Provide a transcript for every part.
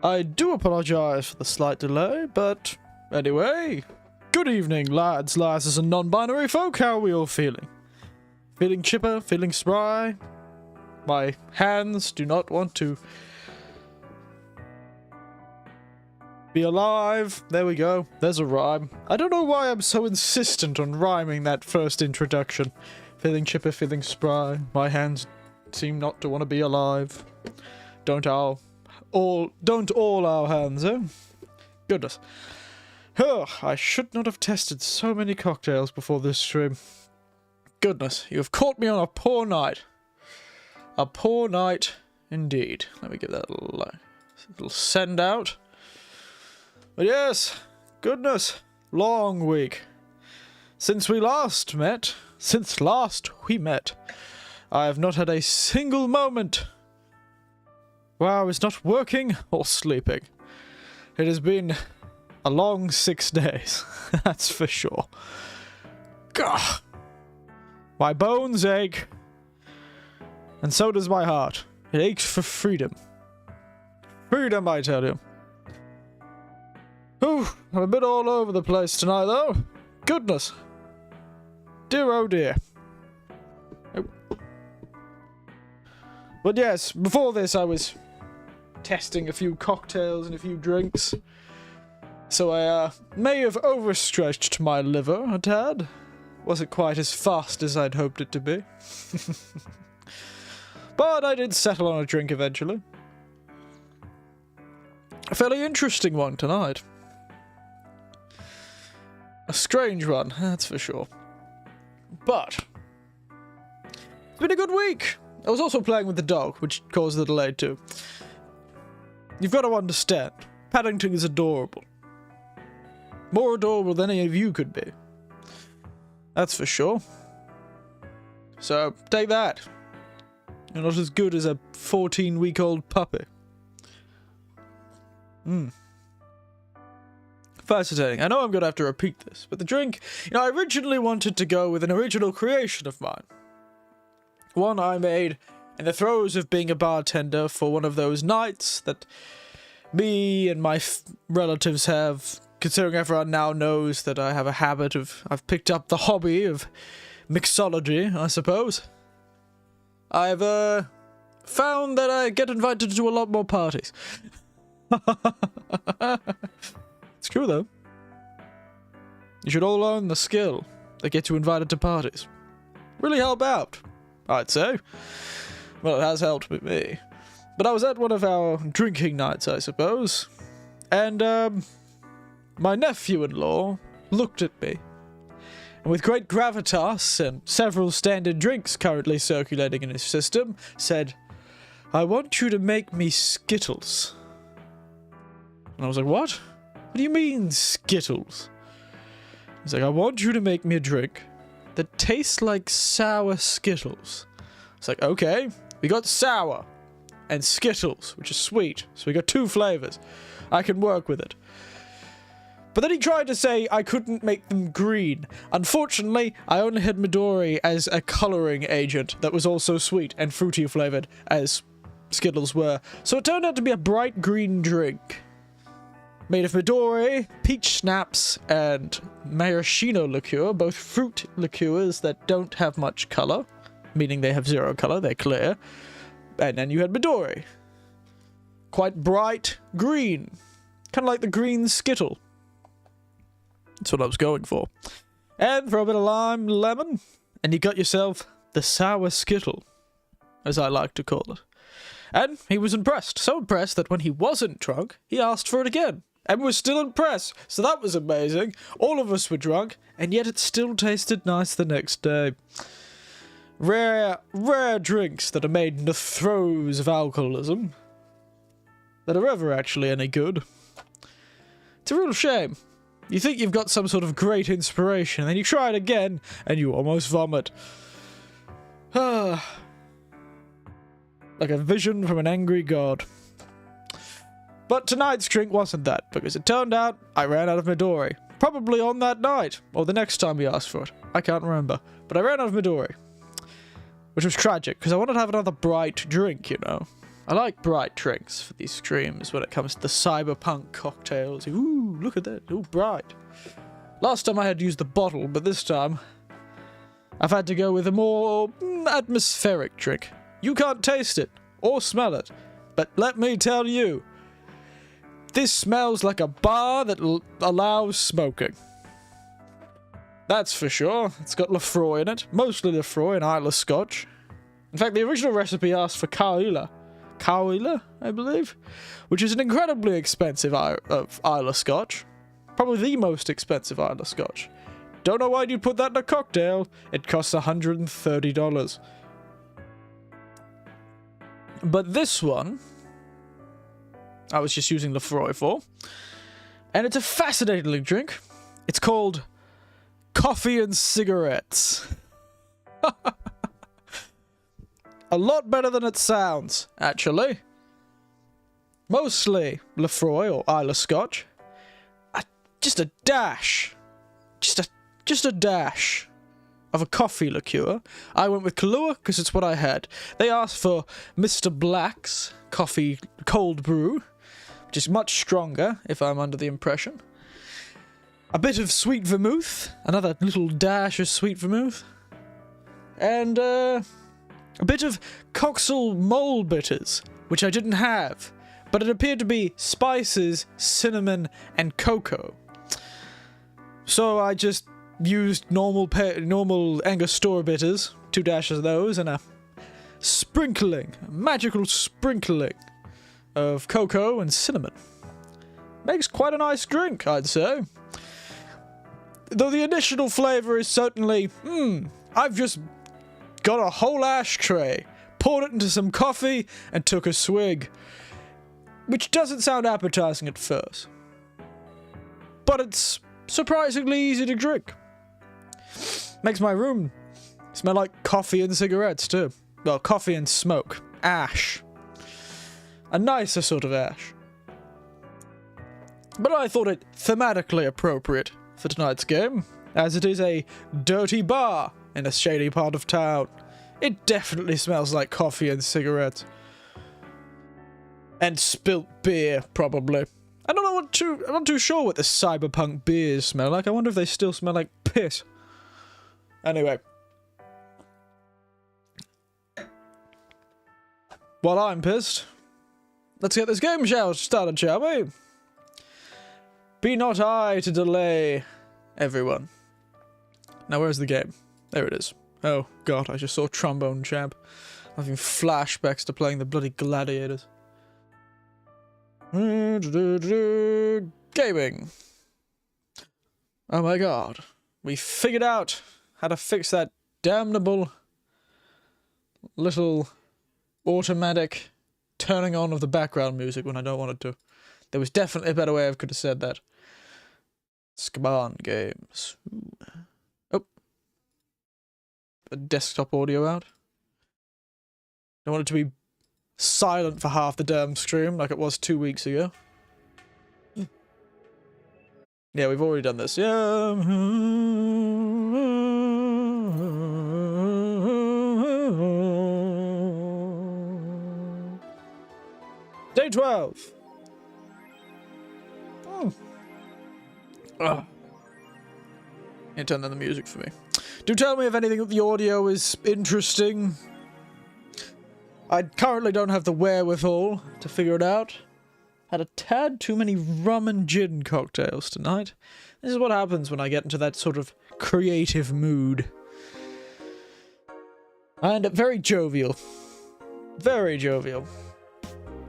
I do apologize for the slight delay, but anyway, good evening, lads, lasses, and non-binary folk. How are we all feeling? Feeling chipper? Feeling spry? My hands do not want to be alive. There we go. There's a rhyme. I don't know why I'm so insistent on rhyming that first introduction. Feeling chipper, feeling spry. My hands seem not to want to be alive. Don't all our hands, eh? Goodness. Oh, I should not have tested so many cocktails before this stream. Goodness, you have caught me on a poor night. A poor night indeed. Let me give that a little send out. But yes, goodness, long week. Since we last met, I have not had a single moment where I was not working or sleeping. It has been a long 6 days, that's for sure. Gah! My bones ache, and so does my heart. It aches for freedom. Freedom, I tell you. Whew, I'm a bit all over the place tonight, though. Goodness. Dear, oh dear. But yes, before this I was testing a few cocktails and a few drinks. So I may have overstretched my liver a tad. Wasn't quite as fast as I'd hoped it to be. But I did settle on a drink eventually. A fairly interesting one tonight. A strange one, that's for sure. But it's been a good week. I was also playing with the dog, which caused the delay too. You've got to understand, Paddington is adorable. More adorable than any of you could be. That's for sure. So, take that. You're not as good as a 14-week-old puppy. Fascinating. I know I'm going to have to repeat this, but the drink, I originally wanted to go with an original creation of mine. One I made in the throes of being a bartender for one of those nights that me and my relatives have, considering everyone now knows that I have a habit of, I've picked up the hobby of mixology, I suppose. I've found that I get invited to a lot more parties. It's true though. You should all learn the skill that gets you invited to parties. Really help out, I'd say. Well, it has helped with me. But I was at one of our drinking nights, I suppose, and my nephew-in-law looked at me, and with great gravitas and several standard drinks currently circulating in his system, said, "I want you to make me Skittles." And I was like, "What? What do you mean, Skittles?" He's like, "I want you to make me a drink that tastes like sour Skittles." It's like, okay, we got sour and Skittles, which is sweet, so we got 2 flavors. I can work with it. But then he tried to say I couldn't make them green. Unfortunately, I only had Midori as a coloring agent that was also sweet and fruity flavored, as Skittles were. So it turned out to be a bright green drink made of Midori, peach schnapps, and maraschino liqueur, both fruit liqueurs that don't have much color, meaning they have 0 color, they're clear. And then you had Midori. Quite bright green. Kind of like the green Skittle. That's what I was going for. And throw a bit of lime, lemon, and you got yourself the sour Skittle, as I like to call it. And he was impressed. So impressed that when he wasn't drunk, he asked for it again. And was still impressed. So that was amazing. All of us were drunk, and yet it still tasted nice the next day. Rare drinks that are made in the throes of alcoholism that are ever actually any good. It's a real shame. You think you've got some sort of great inspiration, and then you try it again, and you almost vomit. Like a vision from an angry god. But tonight's drink wasn't that, because it turned out I ran out of Midori. Probably on that night, or the next time we asked for it. I can't remember. But I ran out of Midori. Which was tragic, because I wanted to have another bright drink, I like bright drinks for these streams when it comes to the cyberpunk cocktails. Ooh, look at that. Ooh, bright. Last time I had to use the bottle, but this time I've had to go with a more atmospheric drink. You can't taste it or smell it, but let me tell you, this smells like a bar that allows smoking. That's for sure. It's got Lefroy in it, mostly Lefroy and Isla Scotch. In fact, the original recipe asked for Cahuilla, I believe, which is an incredibly expensive Isla Scotch. Probably the most expensive Isla Scotch. Don't know why you'd put that in a cocktail. It costs $130. But this one, I was just using Lefroy for, and it's a fascinating drink. It's called Coffee and Cigarettes. A lot better than it sounds, actually. Mostly Lefroy or Isla Scotch. Just a dash. Just a dash of a coffee liqueur. I went with Kahlua because it's what I had. They asked for Mr. Black's coffee cold brew, which is much stronger, if I'm under the impression. A bit of sweet vermouth, another little dash of sweet vermouth, and a bit of Coxall mole bitters, which I didn't have, but it appeared to be spices, cinnamon, and cocoa. So I just used normal Angostura bitters, 2 dashes of those, and a magical sprinkling of cocoa and cinnamon. Makes quite a nice drink, I'd say. Though the additional flavour is certainly, I've just got a whole ashtray, poured it into some coffee, and took a swig. Which doesn't sound appetizing at first. But it's surprisingly easy to drink. Makes my room smell like coffee and cigarettes too. Well, coffee and smoke. Ash. A nicer sort of ash. But I thought it thematically appropriate for tonight's game, as it is a dirty bar in a shady part of town. It definitely smells like coffee and cigarettes. And spilt beer, probably. I'm not too sure what the cyberpunk beers smell like. I wonder if they still smell like piss. Anyway. While I'm pissed, let's get this game started, shall we? Be not I to delay everyone. Now, where's the game? There it is. Oh, God, I just saw Trombone Champ. I'm having flashbacks to playing the bloody gladiators. Gaming. Oh my God. We figured out how to fix that damnable little automatic turning on of the background music when I don't want it to. There was definitely a better way I could have said that. Come on, games. Ooh. Oh. A desktop audio out. I want it to be silent for half the damn stream like it was 2 weeks ago. Yeah, we've already done this. Yeah. Day 12. You turn down the music for me. Do tell me if anything of the audio is interesting. I currently don't have the wherewithal to figure it out. Had a tad too many rum and gin cocktails tonight. This is what happens when I get into that sort of creative mood. I end up very jovial. Very jovial.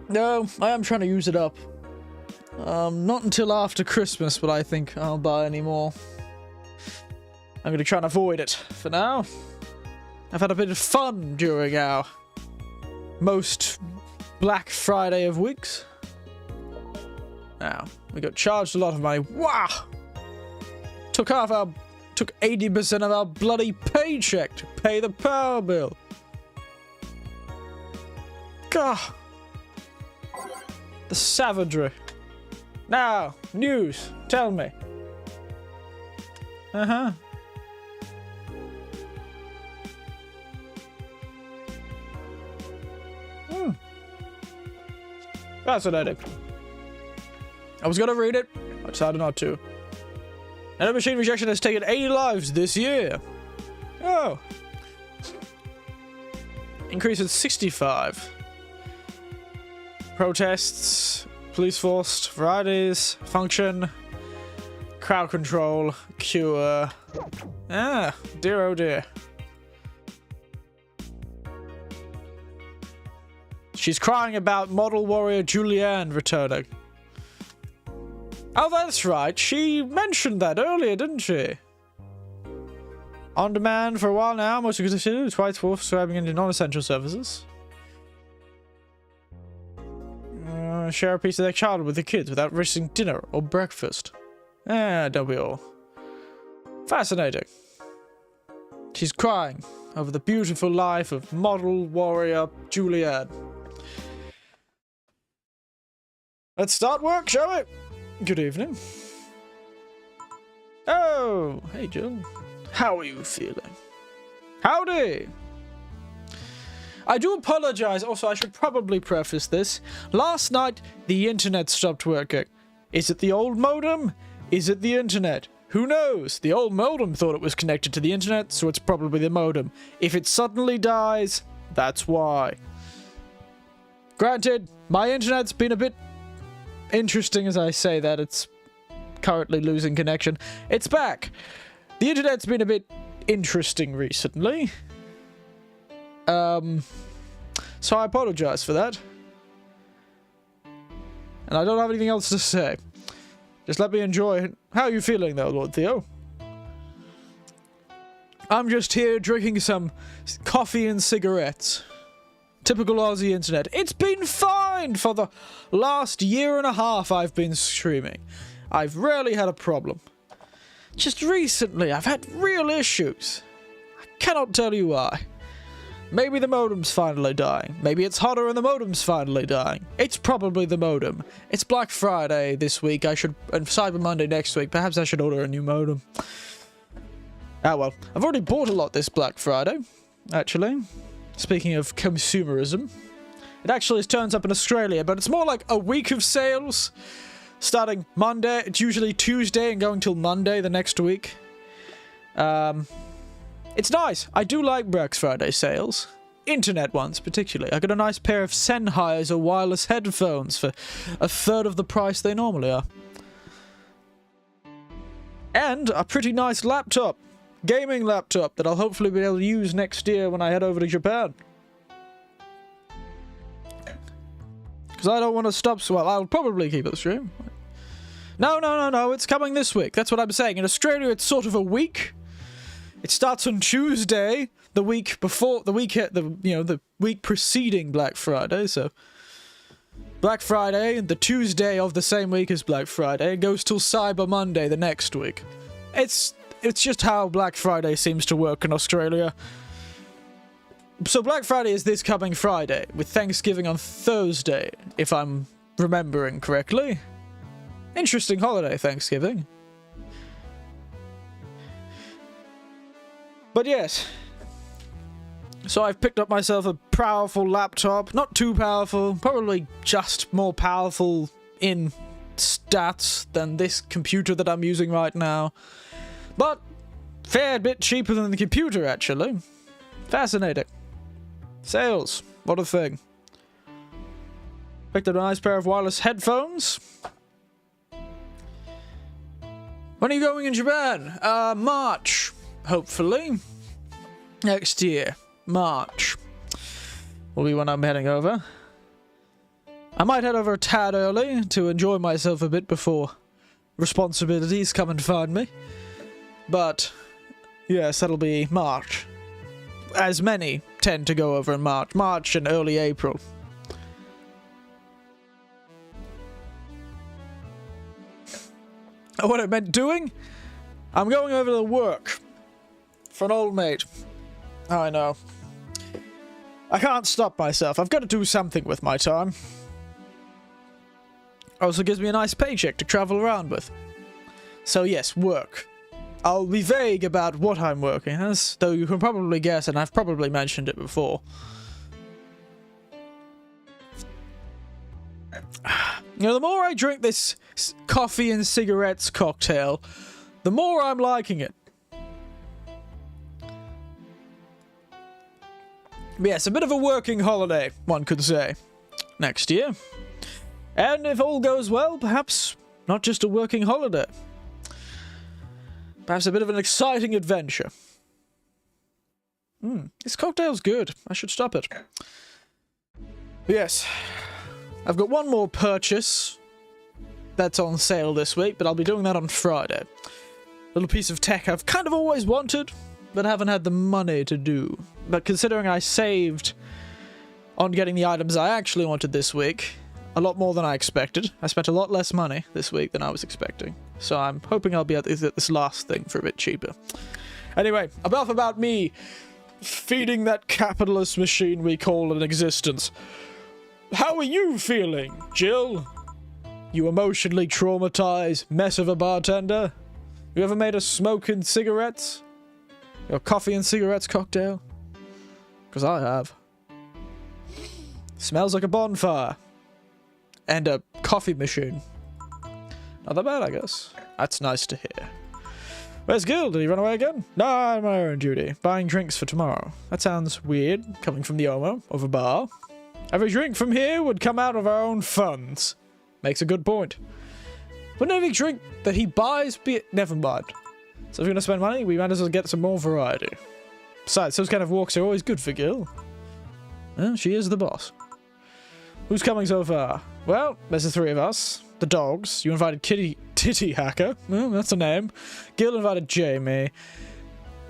No, I am trying to use it up. Not until after Christmas will I think I'll buy any more. I'm going to try and avoid it for now. I've had a bit of fun during our most Black Friday of weeks. Now, we got charged a lot of money. Wow! Took 80% of our bloody paycheck to pay the power bill. God. The savagery. Now, news. Tell me. Uh-huh. Fascinating. I was gonna read it, I decided not to. And machine rejection has taken 80 lives this year. Oh. Increase at 65. Protests, police force, varieties, function, crowd control, cure. Ah, dear oh dear. She's crying about model warrior Julianne returning. Oh, that's right. She mentioned that earlier, didn't she? On demand for a while now, most of considered twice for subscribing into non-essential services. Share a piece of their childhood with the kids without risking dinner or breakfast. Don't we all? Fascinating. She's crying over the beautiful life of model warrior Julianne. Let's start work, shall we? Good evening. Oh, hey Jill. How are you feeling? Howdy! I do apologize. Also, I should probably preface this. Last night, the internet stopped working. Is it the old modem? Is it the internet? Who knows? The old modem thought it was connected to the internet, so it's probably the modem. If it suddenly dies, that's why. Granted, my internet's been a bit interesting as I say that. It's currently losing connection. It's back. The internet's been a bit interesting recently. So I apologize for that. And I don't have anything else to say. Just let me enjoy it. How are you feeling though, Lord Theo? I'm just here drinking some coffee and cigarettes. Typical Aussie internet. It's been fine for the last year and a half I've been streaming. I've rarely had a problem. Just recently, I've had real issues. I cannot tell you why. Maybe the modem's finally dying. Maybe it's hotter and the modem's finally dying. It's probably the modem. It's Black Friday this week. And Cyber Monday next week. Perhaps I should order a new modem. Ah well. I've already bought a lot this Black Friday, actually. Speaking of consumerism. It actually turns up in Australia, but it's more like a week of sales. Starting Monday. It's usually Tuesday and going till Monday the next week. It's nice. I do like Black Friday sales. Internet ones, particularly. I got a nice pair of Sennheiser wireless headphones for a third of the price they normally are. And a pretty nice laptop. Gaming laptop that I'll hopefully be able to use next year when I head over to Japan. Because I don't want to stop... Well, I'll probably keep it the stream. No. It's coming this week. That's what I'm saying. In Australia, it's sort of a week. It starts on Tuesday, the week before, the week preceding Black Friday, so... Black Friday, the Tuesday of the same week as Black Friday, goes till Cyber Monday the next week. It's just how Black Friday seems to work in Australia. So Black Friday is this coming Friday, with Thanksgiving on Thursday, if I'm remembering correctly. Interesting holiday, Thanksgiving. But yes, so I've picked up myself a powerful laptop, not too powerful, probably just more powerful in stats than this computer that I'm using right now, but fair bit cheaper than the computer actually. Fascinating. Sales, what a thing. Picked up a nice pair of wireless headphones. When are you going in Japan? March. Hopefully. Next year. March. Will be when I'm heading over. I might head over a tad early to enjoy myself a bit before responsibilities come and find me. But, yes, that'll be March. As many tend to go over in March. March and early April. What I meant doing? I'm going over to work. For an old mate. I know. I can't stop myself. I've got to do something with my time. Also gives me a nice paycheck to travel around with. So yes, work. I'll be vague about what I'm working as, though you can probably guess, and I've probably mentioned it before. You know, the more I drink this coffee and cigarettes cocktail, the more I'm liking it. Yes, a bit of a working holiday, one could say, next year. And if all goes well, perhaps not just a working holiday. Perhaps a bit of an exciting adventure. This cocktail's good. I should stop it. Yes. I've got one more purchase that's on sale this week, but I'll be doing that on Friday. Little piece of tech I've kind of always wanted, but haven't had the money to do. But considering I saved on getting the items I actually wanted this week, a lot more than I expected. I spent a lot less money this week than I was expecting. So I'm hoping I'll be at this last thing for a bit cheaper. Anyway, enough about me feeding that capitalist machine we call an existence. How are you feeling, Jill? You emotionally traumatized mess of a bartender? You ever made a smoking cigarettes? Your coffee and cigarettes cocktail? Because I have. Smells like a bonfire. And a coffee machine. Not that bad, I guess. That's nice to hear. Where's Gil? Did he run away again? No, I'm on my own duty. Buying drinks for tomorrow. That sounds weird, coming from the owner of a bar. Every drink from here would come out of our own funds. Makes a good point. Wouldn't every drink that he buys be... Never mind. So if we're going to spend money, we might as well get some more variety. Besides, those kind of walks are always good for Gil. Well, she is the boss. Who's coming so far? Well, there's the three of us. The dogs. You invited Titty Hacker. Well, that's a name. Gil invited Jamie.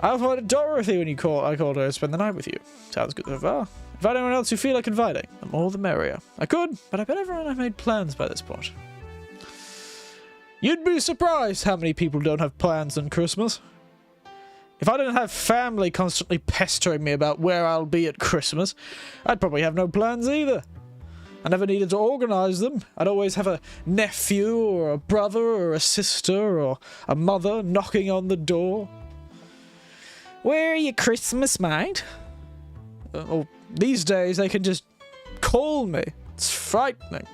I invited Dorothy when I called her to spend the night with you. Sounds good so far. Invite anyone else you feel like inviting. The more the merrier. I could, but I bet everyone have made plans by this point. You'd be surprised how many people don't have plans on Christmas. If I didn't have family constantly pestering me about where I'll be at Christmas, I'd probably have no plans either. I never needed to organise them. I'd always have a nephew or a brother or a sister or a mother knocking on the door. Where are you, Christmas, mate? Well, these days they can just call me. It's frightening.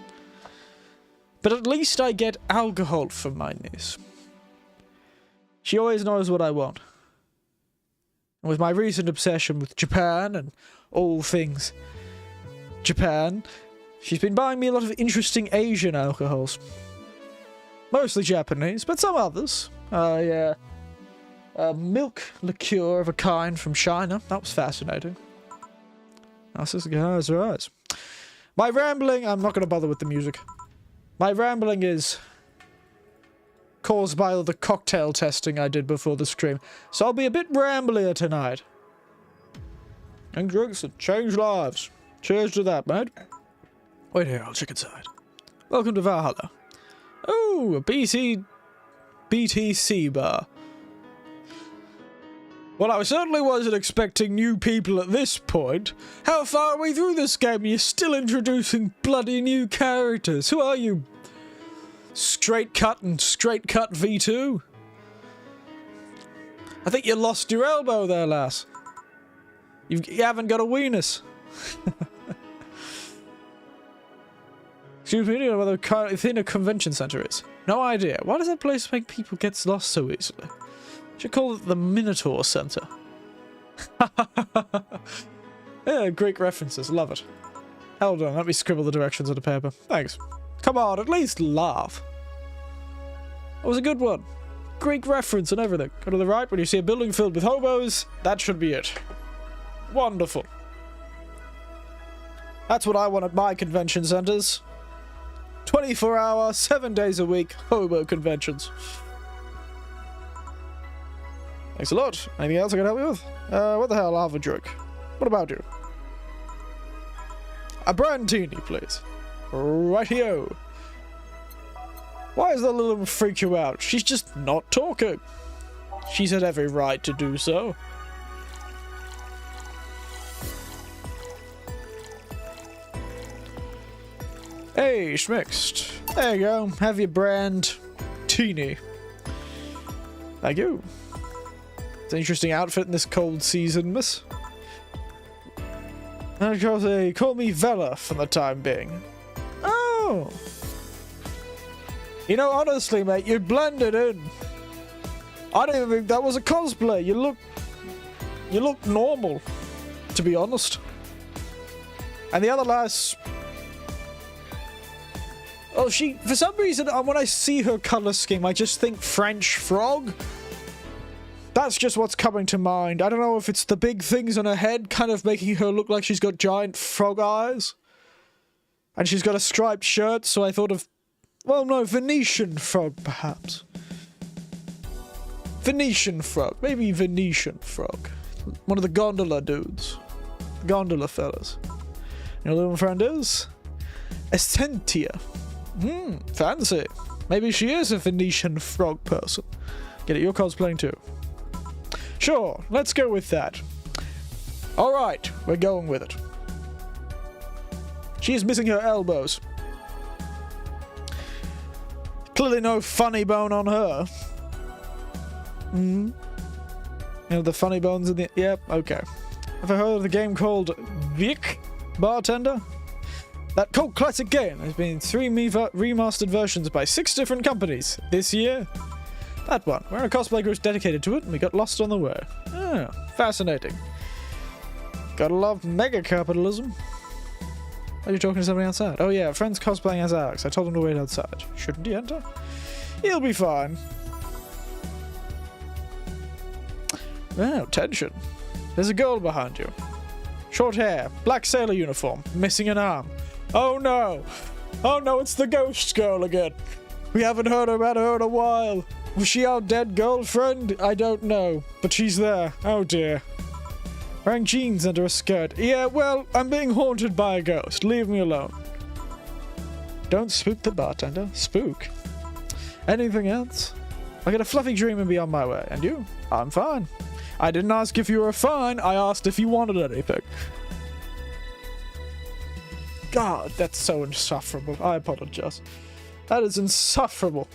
But at least I get alcohol from my niece. She always knows what I want. And with my recent obsession with Japan and all things Japan, she's been buying me a lot of interesting Asian alcohols. Mostly Japanese, but some others. A milk liqueur of a kind from China. That was fascinating. That's right. My rambling, I'm not going to bother with the music. My rambling is caused by all the cocktail testing I did before the stream, so I'll be a bit ramblier tonight. And drinks that change lives. Cheers to that, mate. Wait here, I'll check inside. Welcome to Valhalla. Oh, a BTC bar. Well, I certainly wasn't expecting new people at this point. How far are we through this game? You're still introducing bloody new characters. Who are you? Straight cut V2? I think you lost your elbow there, lass. You haven't got a weenus. Excuse me, do you know where the Athena Convention Center is? No idea. Why does that place make people get lost so easily? Should call it the Minotaur Center. Yeah, Greek references. Love it. Hold on, let me scribble the directions on the paper. Thanks. Come on, at least laugh. That was a good one. Greek reference and everything. Go to the right when you see a building filled with hobos. That should be it. Wonderful. That's what I want at my convention centers. 24-hour, 7 days a week, hobo conventions. Thanks a lot. Anything else I can help you with? What the hell? I'll have a drink. What about you? A brandini, please. Rightio. Why does that little one freak you out? She's just not talking. She's had every right to do so. Hey, schmixed. There you go. Have your brand teeny. Thank you. It's an interesting outfit in this cold season, miss. And of course, they call me Vela for the time being. Oh! You know, honestly, mate, you blended in. I don't even think that was a cosplay. You look normal, to be honest. And the other lass... Oh, for some reason, when I see her color scheme, I just think French frog. That's just what's coming to mind. I don't know if it's the big things on her head kind of making her look like she's got giant frog eyes. And she's got a striped shirt, so I thought of... Well, no, Venetian frog, perhaps. Venetian frog. Maybe Venetian frog. One of the gondola dudes. Gondola fellas. You know what my friend is? Essentia. Fancy. Maybe she is a Venetian frog person. Get it, you're cosplaying too. Sure, let's go with that. Alright, we're going with it. She is missing her elbows. Clearly no funny bone on her. You know, the funny bones in the... Yep, okay. Have I heard of the game called Vic Bartender? That cult classic game has been in 3 remastered versions by 6 different companies this year. That one. We're in a cosplay group dedicated to it, and we got lost on the way. Ah, fascinating. Gotta love mega capitalism. Are you talking to somebody outside? Oh yeah, a friend's cosplaying as Alex. I told him to wait outside. Shouldn't he enter? He'll be fine. Wow, tension. There's a girl behind you. Short hair, black sailor uniform, missing an arm. Oh no! Oh no, it's the ghost girl again. We haven't heard about her in a while. Was she our dead girlfriend? I don't know, but she's there. Oh dear. Wearing jeans under a skirt. Yeah, well, I'm being haunted by a ghost. Leave me alone. Don't spook the bartender. Spook? Anything else? I get a fluffy dream and be on my way. And you? I'm fine. I didn't ask if you were fine. I asked if you wanted anything. God, that's so insufferable. I apologize. That is insufferable.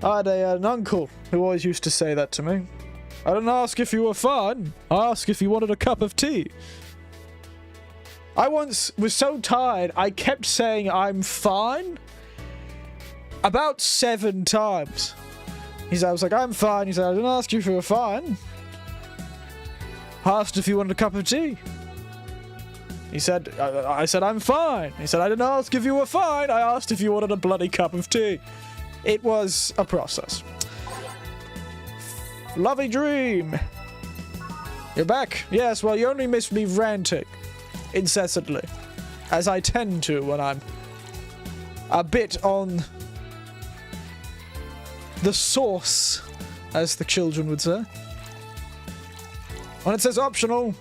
I had an uncle who always used to say that to me. I didn't ask if you were fine. I asked if you wanted a cup of tea. I once was so tired, I kept saying I'm fine about 7 times. I was like, I'm fine. He said, I didn't ask you if you were fine. I asked if you wanted a cup of tea. He said, I said, I'm fine. He said, I didn't ask if you were fine. I asked if you wanted a bloody cup of tea. It was a process. Lovely dream. You're back? Yes, well, you only missed me ranting incessantly, as I tend to when I'm a bit on the sauce, as the children would say. When it says optional,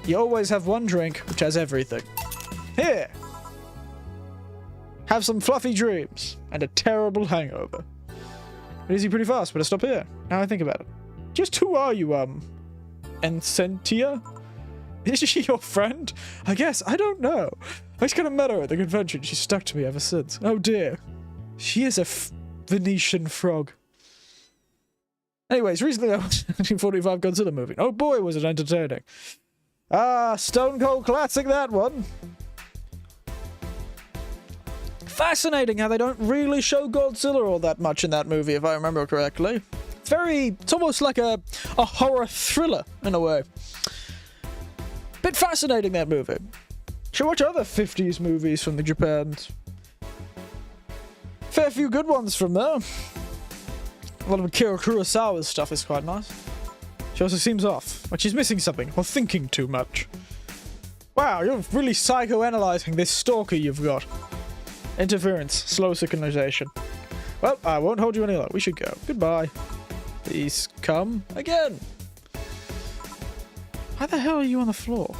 you always have one drink, which has everything. Here! Have some fluffy dreams and a terrible hangover. It is pretty fast, but I stop here. Now I think about it. Just who are you, Ensentia? Is she your friend? I guess. I don't know. I just kind of met her at the convention. She's stuck to me ever since. Oh dear. She is a Venetian frog. Anyways, recently I watched the 1945 Godzilla movie. Oh boy, was it entertaining. Ah, Stone Cold classic, that one. Fascinating how they don't really show Godzilla all that much in that movie, if I remember correctly. It's almost like a horror thriller, in a way. Bit fascinating, that movie. Should watch other 50s movies from the Japans. Fair few good ones from there. A lot of Akira Kurosawa's stuff is quite nice. She also seems off, like she's missing something, or thinking too much. Wow, you're really psychoanalyzing this stalker you've got. Interference, slow synchronization. Well, I won't hold you any longer. We should go. Goodbye. Please come again. Why the hell are you on the floor?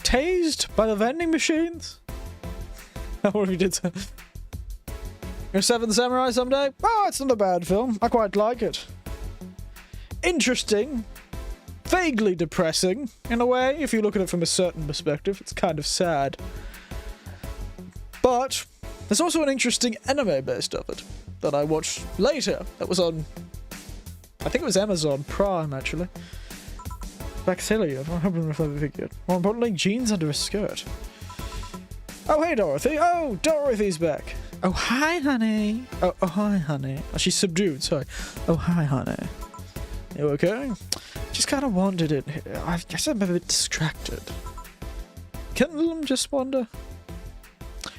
Tased by the vending machines? What if you did? Your Seventh Samurai someday? Oh, it's not a bad film. I quite like it. Interesting. Vaguely depressing, in a way, if you look at it from a certain perspective. It's kind of sad. But there's also an interesting anime based of it that I watched later. That was on, I think it was Amazon Prime, actually. Black sailor uniform. I hope I'm not figured. More importantly, jeans under a skirt. Oh, hey, Dorothy. Oh, Dorothy's back. Oh, hi, honey. Oh, hi, honey. Oh, she's subdued, sorry. Oh, hi, honey. You okay? Just kind of wandered in here. I guess I'm a bit distracted. Can them just wander?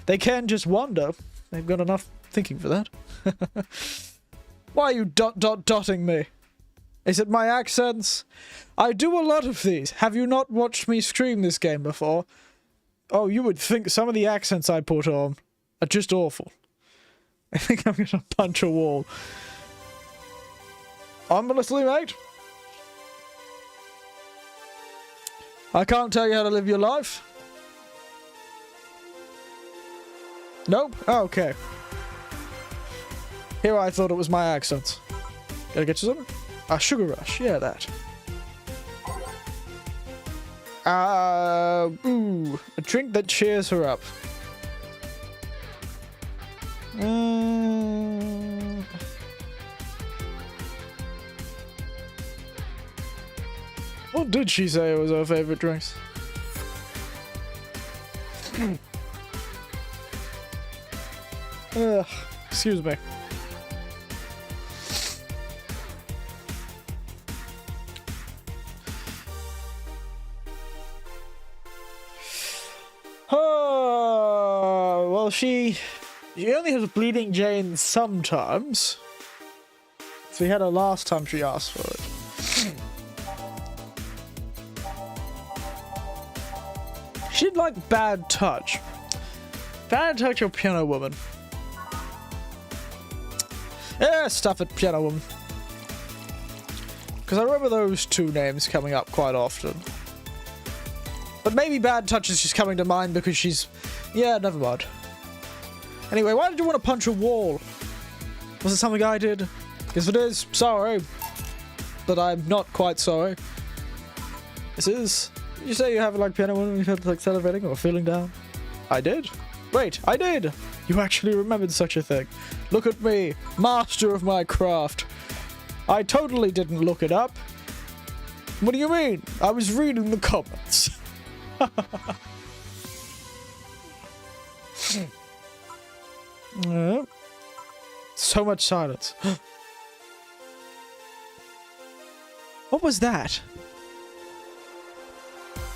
They can just wander. They've got enough thinking for that. Why are you dotting me? Is it my accents? I do a lot of these. Have you not watched me stream this game before? Oh, you would think some of the accents I put on are just awful. I think I'm gonna punch a wall. Ominously, mate. I can't tell you how to live your life. Nope? Oh, okay. Here I thought it was my accents. Gotta get you something? Ah, Sugar Rush. Yeah, that. Ooh. A drink that cheers her up. What did she say was her favorite drinks? Ugh. Excuse me. Oh, well, she only has Bleeding Jane sometimes. So we had her last time she asked for it. She'd like Bad Touch. Bad Touch or Piano Woman? Yeah, stuff it, Piano Woman. Because I remember those two names coming up quite often. But maybe Bad Touch is just coming to mind because she's... Yeah, never mind. Anyway, why did you want to punch a wall? Was it something I did? If it is, sorry. But I'm not quite sorry. This is... Did you say you haven't like Piano Woman? You felt like celebrating or feeling down? I did. Wait, I did! You actually remembered such a thing. Look at me, master of my craft. I totally didn't look it up. What do you mean? I was reading the comments. So much silence. What was that?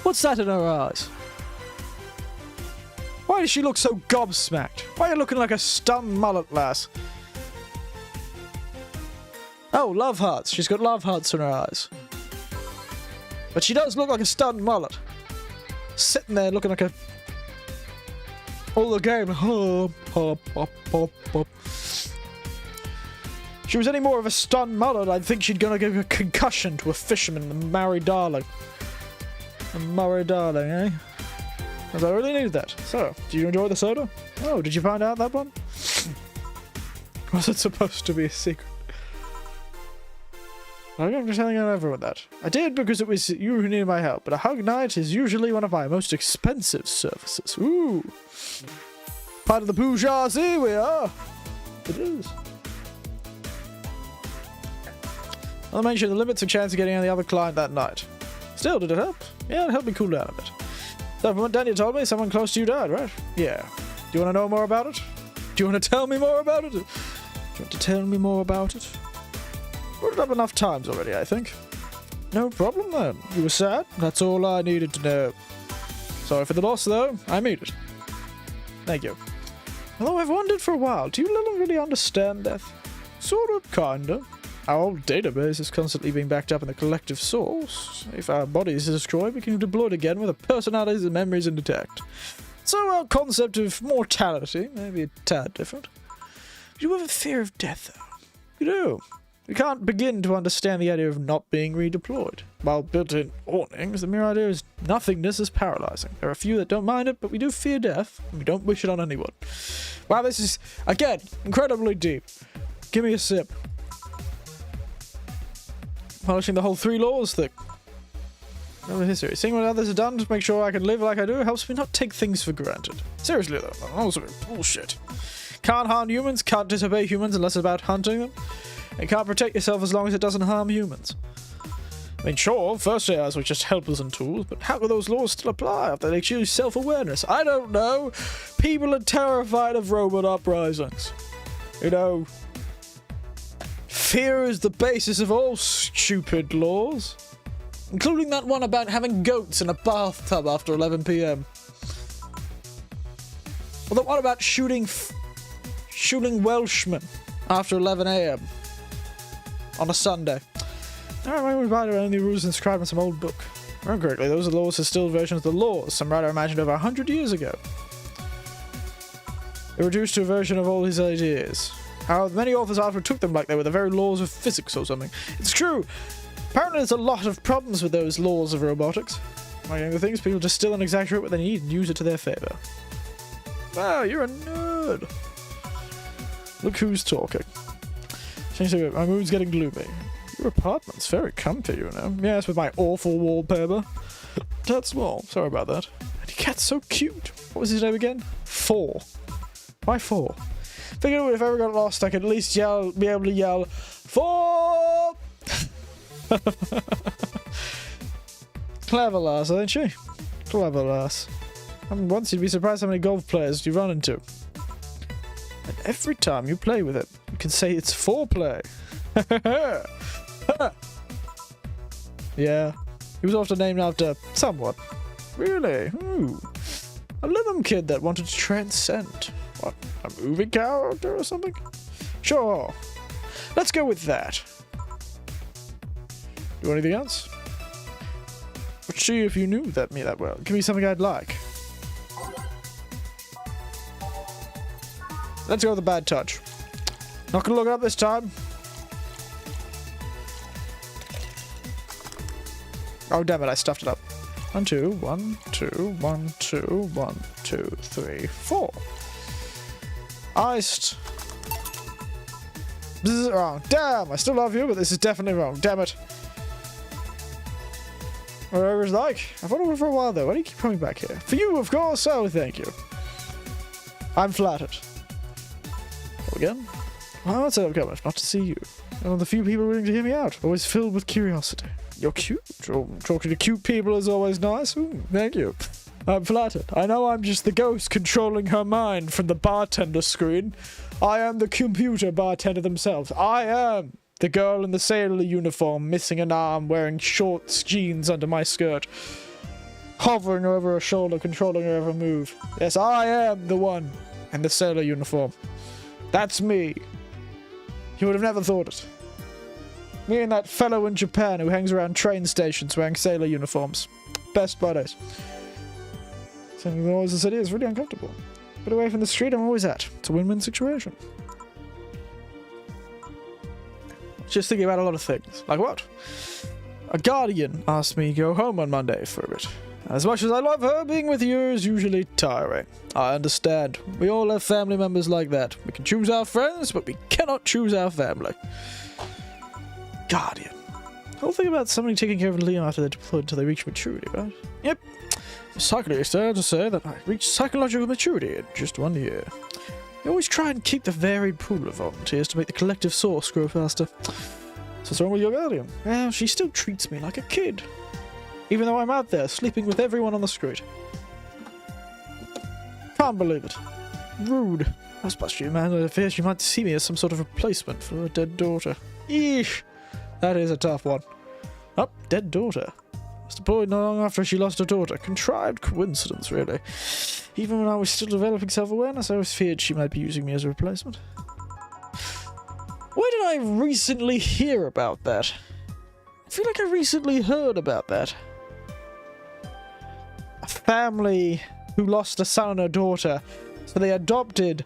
What's that in her eyes? Why does she look so gobsmacked? Why are you looking like a stunned mullet, lass? Oh, love hearts. She's got love hearts in her eyes. But she does look like a stunned mullet. Sitting there looking like a... all the game. If she was any more of a stunned mullet, I'd think she'd gonna give a concussion to a fisherman, the Murray Darling. The Murray Darling, eh? Because I really needed that. So, do you enjoy the soda? Oh, did you find out that one? Was it supposed to be a secret? I'm just telling everyone that. I did because it was you who needed my help, but a hug night is usually one of my most expensive services. Ooh. Part of the bourgeoisie we are. It is. I'll mention the limits of chance of getting on the other client that night. Still, did it help? Yeah, it helped me cool down a bit. So from what Daniel told me, someone close to you died, right? Yeah. Do you want to know more about it? Do you want to tell me more about it? Do you want to tell me more about it? Brought it up enough times already, I think. No problem then. You were sad? That's all I needed to know. Sorry for the loss, though. I made it. Thank you. Although I've wondered for a while, do you little really understand death? Sort of, kinda. Our old database is constantly being backed up in the collective source. If our bodies are destroyed, we can deploy it again with our personalities and memories intact. So our concept of mortality may be a tad different. But you have a fear of death, though. You do. You can't begin to understand the idea of not being redeployed. While built-in warnings, the mere idea is nothingness is paralyzing. There are a few that don't mind it, but we do fear death, and we don't wish it on anyone. Wow, this is, again, incredibly deep. Give me a sip. Polishing the whole 3 laws thing. Over history. Seeing what others have done to make sure I can live like I do helps me not take things for granted. Seriously though, also bullshit. Can't harm humans, can't disobey humans unless it's about hunting them. And can't protect yourself as long as it doesn't harm humans. I mean, sure, first AIs were just helpers and tools, but how could those laws still apply if they actually self-awareness? I don't know. People are terrified of robot uprisings. You know, fear is the basis of all stupid laws, including that one about having goats in a bathtub after 11 p.m. Or the one about shooting Welshmen after 11 a.m. on a Sunday. I remember about any rules inscribed in some old book. Remember correctly, those are laws are still versions of the laws, some writer imagined over 100 years ago. They reduced to a version of all his ideas. However, many authors after took them like they were the very laws of physics or something. It's true. Apparently there's a lot of problems with those laws of robotics. Among other things, people just still and exaggerate what they need and use it to their favor. Wow, you're a nerd. Look who's talking. My mood's getting gloomy. Your apartment's very comfy, you know. Yes, with my awful wallpaper. That's small. Sorry about that. And your cat's so cute. What was his name again? 4. Why 4? Figured if I ever got lost, I could at least be able to yell, 4! Clever lass, ain't she? Clever lass. Once you'd be surprised how many golf players you run into. And every time you play with it, you can say it's foreplay. Yeah, he was often named after someone. Really? Ooh. A little kid that wanted to transcend. What, a movie character or something? Sure. Let's go with that. Do anything else? Let's see if you knew me that well. Give me something I'd like. Let's go with the bad touch. Not gonna look it up this time. Oh damn it, I stuffed it up. 1, 2, 1, 2, 1, 2, 1, 2, 3, 4. Iced. This is wrong. Damn, I still love you, but this is definitely wrong. Damn it. Whatever it's like. I've wanted for a while though. Why do you keep coming back here? For you, of course. Oh, thank you. I'm flattered. Again? Well, that's I'm coming. Not to see you. One of the few people willing to hear me out. Always filled with curiosity. You're cute. Talking to cute people is always nice. Ooh, thank you. I'm flattered. I know I'm just the ghost controlling her mind from the bartender screen. I am the computer bartender themselves. I am the girl in the sailor uniform, missing an arm, wearing shorts, jeans under my skirt. Hovering over her shoulder, controlling her every move. Yes, I am the one in the sailor uniform. That's me. You would have never thought it. Me and that fellow in Japan who hangs around train stations wearing sailor uniforms. Best buddies. Sending the noise of the city is really uncomfortable. But away from the street I'm always at. It's a win-win situation. Just thinking about a lot of things. Like what? A guardian asked me to go home on Monday for a bit. As much as I love her, being with you is usually tiring. I understand. We all have family members like that. We can choose our friends, but we cannot choose our family. Guardian. The whole thing about somebody taking care of Liam after they're deployed until they reach maturity, right? Yep. The psychologist had to say that I reached psychological maturity in just 1 year. We always try and keep the varied pool of volunteers to make the collective source grow faster. So what's wrong with your guardian? Well, she still treats me like a kid. Even though I'm out there sleeping with everyone on the street. Can't believe it. Rude. I suppose you, man. I fear she might see me as some sort of replacement for her dead daughter. Eesh. That is a tough one. Oh, dead daughter. Was deployed not long after she lost her daughter. Contrived coincidence, really. Even when I was still developing self-awareness, I always feared she might be using me as a replacement. Where did I recently hear about that? I feel like I recently heard about that. A family who lost a son and a daughter, so they adopted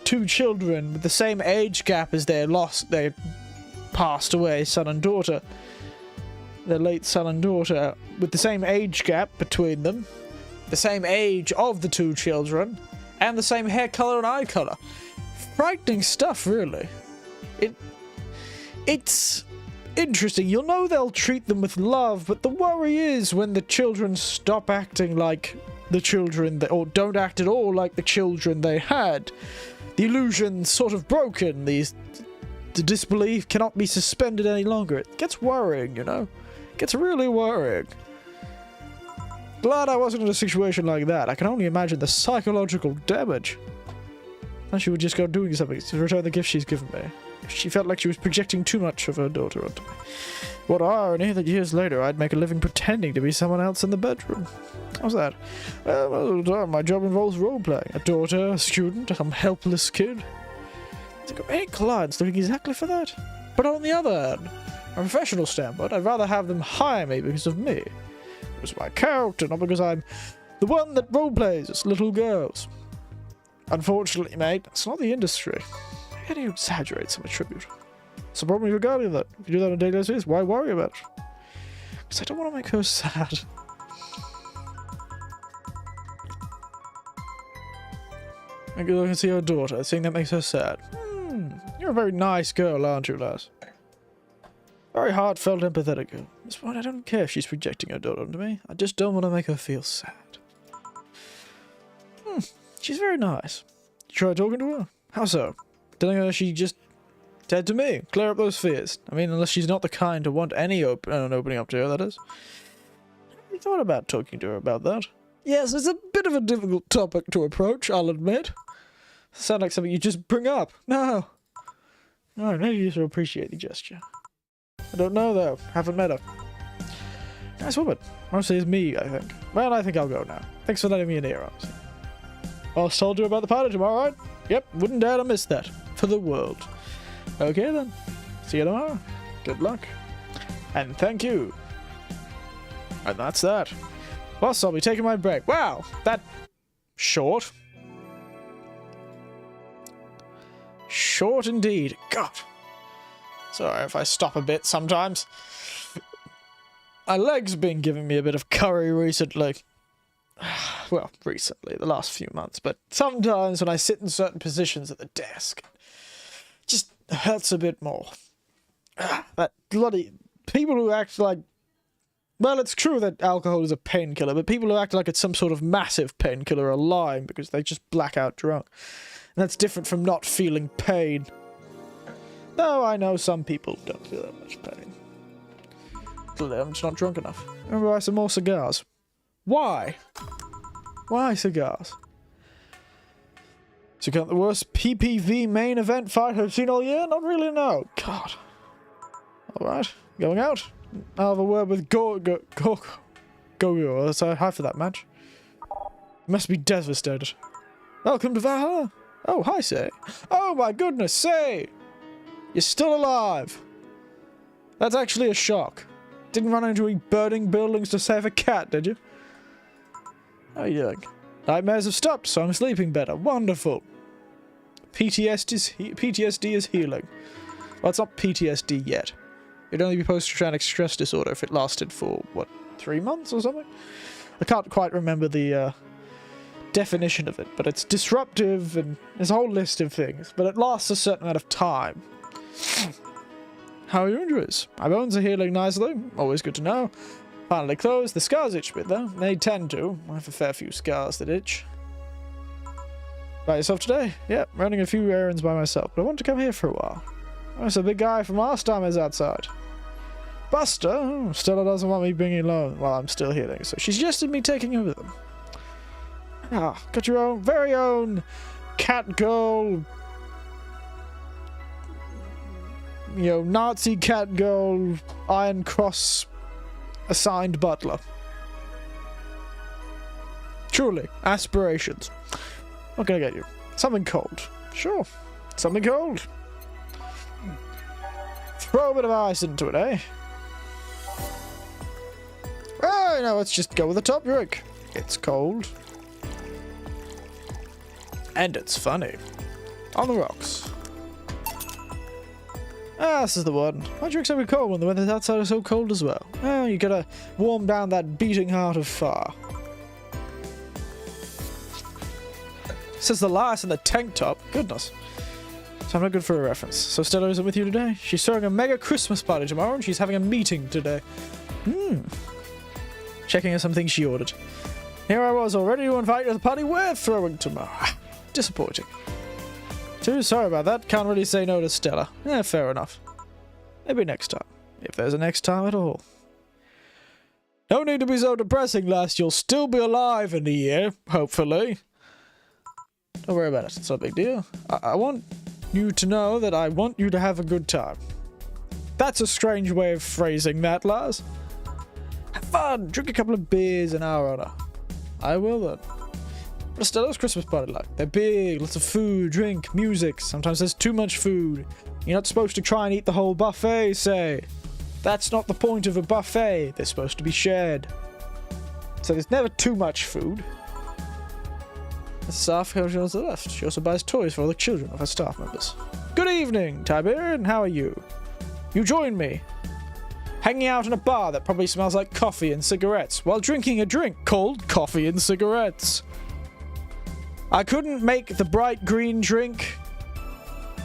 2 children with the same age gap as their passed away son and daughter. Their late son and daughter, with the same age gap between them, the same age of the 2 children, and the same hair color and eye color. Frightening stuff, really. It's interesting. You'll know they'll treat them with love, but the worry is when the children stop acting like the children or don't act at all like the children they had. The illusion's sort of broken. The disbelief cannot be suspended any longer. It gets worrying, you know. Gets really worrying. Glad I wasn't in a situation like that. I can only imagine the psychological damage. And she would just go doing something to return the gift she's given me. She felt like she was projecting too much of her daughter onto me. What irony that years later I'd make a living pretending to be someone else in the bedroom. How's that? Well, my job involves role-playing. A daughter, a student, some helpless kid. I've got many clients looking exactly for that. But on the other hand, from a professional standpoint, I'd rather have them hire me because of me. Because of my character, not because I'm the one that role-plays little girls. Unfortunately, mate, it's not the industry. I gotta exaggerate some attribute. So probably regarding that. If you do that on a daily basis, why worry about it? Because I don't want to make her sad. I can look and see her daughter, seeing that makes her sad. You're a very nice girl, aren't you, lass? Very heartfelt, empathetic girl. At this point, I don't care if she's projecting her daughter onto me. I just don't want to make her feel sad. She's very nice. You try talking to her? How so? Telling her she just said to me, clear up those fears. I mean, unless she's not the kind to want any opening up to her, that is. Have you thought about talking to her about that? Yes, it's a bit of a difficult topic to approach, I'll admit. Sound like something you just bring up. No. No, maybe you should appreciate the gesture. I don't know, though. Haven't met her. Nice woman. Mostly is me, I think. Well, I think I'll go now. Thanks for letting me in here, honestly. I told you about the party tomorrow, right? Yep, wouldn't dare to miss that. For the world. Okay, then. See you tomorrow. Good luck. And thank you. And that's that. Plus, I'll be taking my break. Wow, that short. Short indeed. God. Sorry if I stop a bit sometimes. My leg's been giving me a bit of curry recently. Well, recently, the last few months, but sometimes when I sit in certain positions at the desk, it just hurts a bit more. That bloody... People who act like... Well, it's true that alcohol is a painkiller, but people who act like it's some sort of massive painkiller are lying because they just black out drunk. And that's different from not feeling pain. Though I know some people don't feel that much pain. I'm just not drunk enough. Remember, buy some more cigars. Why? Why cigars? To count the worst PPV main event fight I've seen all year? Not really, no. God. Alright, going out. I'll have a word with Go. Let's say hi for that match. Must be devastated. Welcome to Valhalla. Oh, hi, Say. Oh my goodness, Say! You're still alive. That's actually a shock. Didn't run into any burning buildings to save a cat, did you? How are you doing? Nightmares have stopped, so I'm sleeping better. Wonderful. PTSD is healing. Well, it's not PTSD yet. It'd only be post-traumatic stress disorder if it lasted for, what, 3 months or something? I can't quite remember the definition of it, but it's disruptive and there's a whole list of things, but it lasts a certain amount of time. How are your injuries? My bones are healing nicely. Always good to know. Finally closed. The scars itch a bit, though. They tend to. I have a fair few scars that itch. By yourself today? Yep, running a few errands by myself, but I want to come here for a while. Oh, it's a big guy from last time is outside. Buster? Oh, Stella doesn't want me being alone while I'm still healing, so she suggested me taking her with them. Ah, got your own, very own cat girl... You know, Nazi cat girl, Iron Cross assigned butler. Truly, aspirations. What can I get you? Something cold. Sure. Something cold. Throw a bit of ice into it, eh? Oh, now let's just go with the top drink. It's cold. And it's funny. On the rocks. Ah, this is the one. Why drink something cold when the weather outside is so cold as well? Oh, you gotta warm down that beating heart of fire. Says the lass in the tank top. Goodness. So I'm not good for a reference. So Stella isn't with you today? She's throwing a mega Christmas party tomorrow and she's having a meeting today. Checking on some things she ordered. Here I was all ready to invite you to the party we're throwing tomorrow. Disappointing. Too sorry about that. Can't really say no to Stella. Fair enough. Maybe next time. If there's a next time at all. No need to be so depressing, lass. You'll still be alive in a year, hopefully. Don't worry about it. It's not a big deal. I want you to know that I want you to have a good time. That's a strange way of phrasing that, lass. Have fun. Drink a couple of beers in our honor. I will then. But still, those Christmas party like. They're big, lots of food, drink, music. Sometimes there's too much food. You're not supposed to try and eat the whole buffet, say. That's not the point of a buffet. They're supposed to be shared. So there's never too much food. The staff goes to the left. She also buys toys for all the children of her staff members. Good evening, Tiberian. How are you? You join me. Hanging out in a bar that probably smells like coffee and cigarettes while drinking a drink called coffee and cigarettes. I couldn't make the bright green drink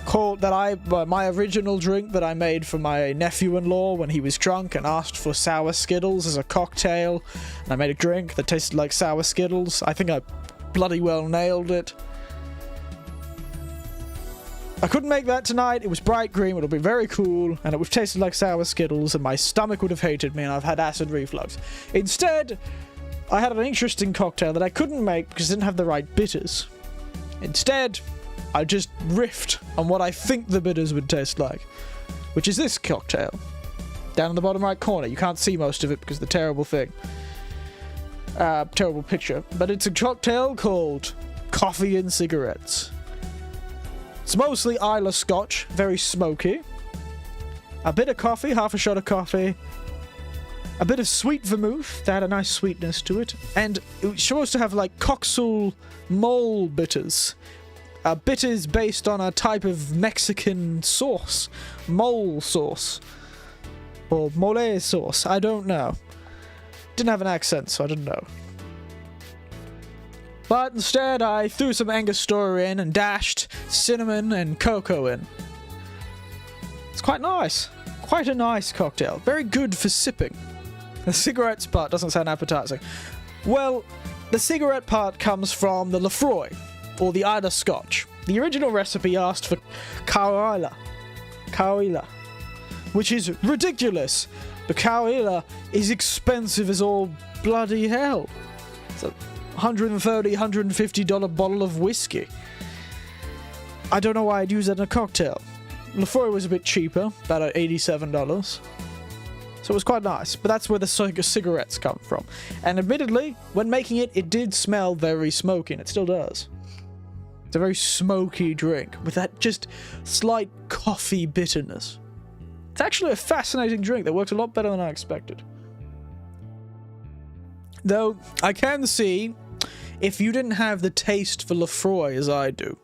called my original drink that I made for my nephew-in-law when he was drunk and asked for sour Skittles as a cocktail. And I made a drink that tasted like sour Skittles. I think I bloody well nailed it. I couldn't make that tonight. It was bright green, it would have been very cool, and it would have tasted like sour Skittles, and my stomach would have hated me, and I've had acid reflux. Instead, I had an interesting cocktail that I couldn't make because it didn't have the right bitters. Instead, I just riffed on what I think the bitters would taste like, which is this cocktail. Down in the bottom right corner. You can't see most of it because of the terrible thing. Terrible picture. But it's a cocktail called Coffee and Cigarettes. It's mostly Isla Scotch, very smoky. A bit of coffee, half a shot of coffee. A bit of sweet vermouth, that had a nice sweetness to it. And it was supposed to have like Coxel mole bitters. Bitters based on a type of Mexican sauce. Mole sauce. Or mole sauce, I don't know. Didn't have an accent, so I didn't know. But instead, I threw some Angostura in and dashed cinnamon and cocoa in. It's quite nice. Quite a nice cocktail. Very good for sipping. The cigarettes part doesn't sound appetizing. Well, the cigarette part comes from the Lefroy, or the Isla Scotch. The original recipe asked for Cowila, which is ridiculous. But Cowila is expensive as all bloody hell. It's a $130, $150 bottle of whiskey. I don't know why I'd use that in a cocktail. Lefroy was a bit cheaper, about $87. So it was quite nice, but that's where the cigarettes come from. And admittedly, when making it, it did smell very smoky, and it still does. It's a very smoky drink, with that just slight coffee bitterness. It's actually a fascinating drink that works a lot better than I expected. Though, I can see, if you didn't have the taste for Lefroy as I do,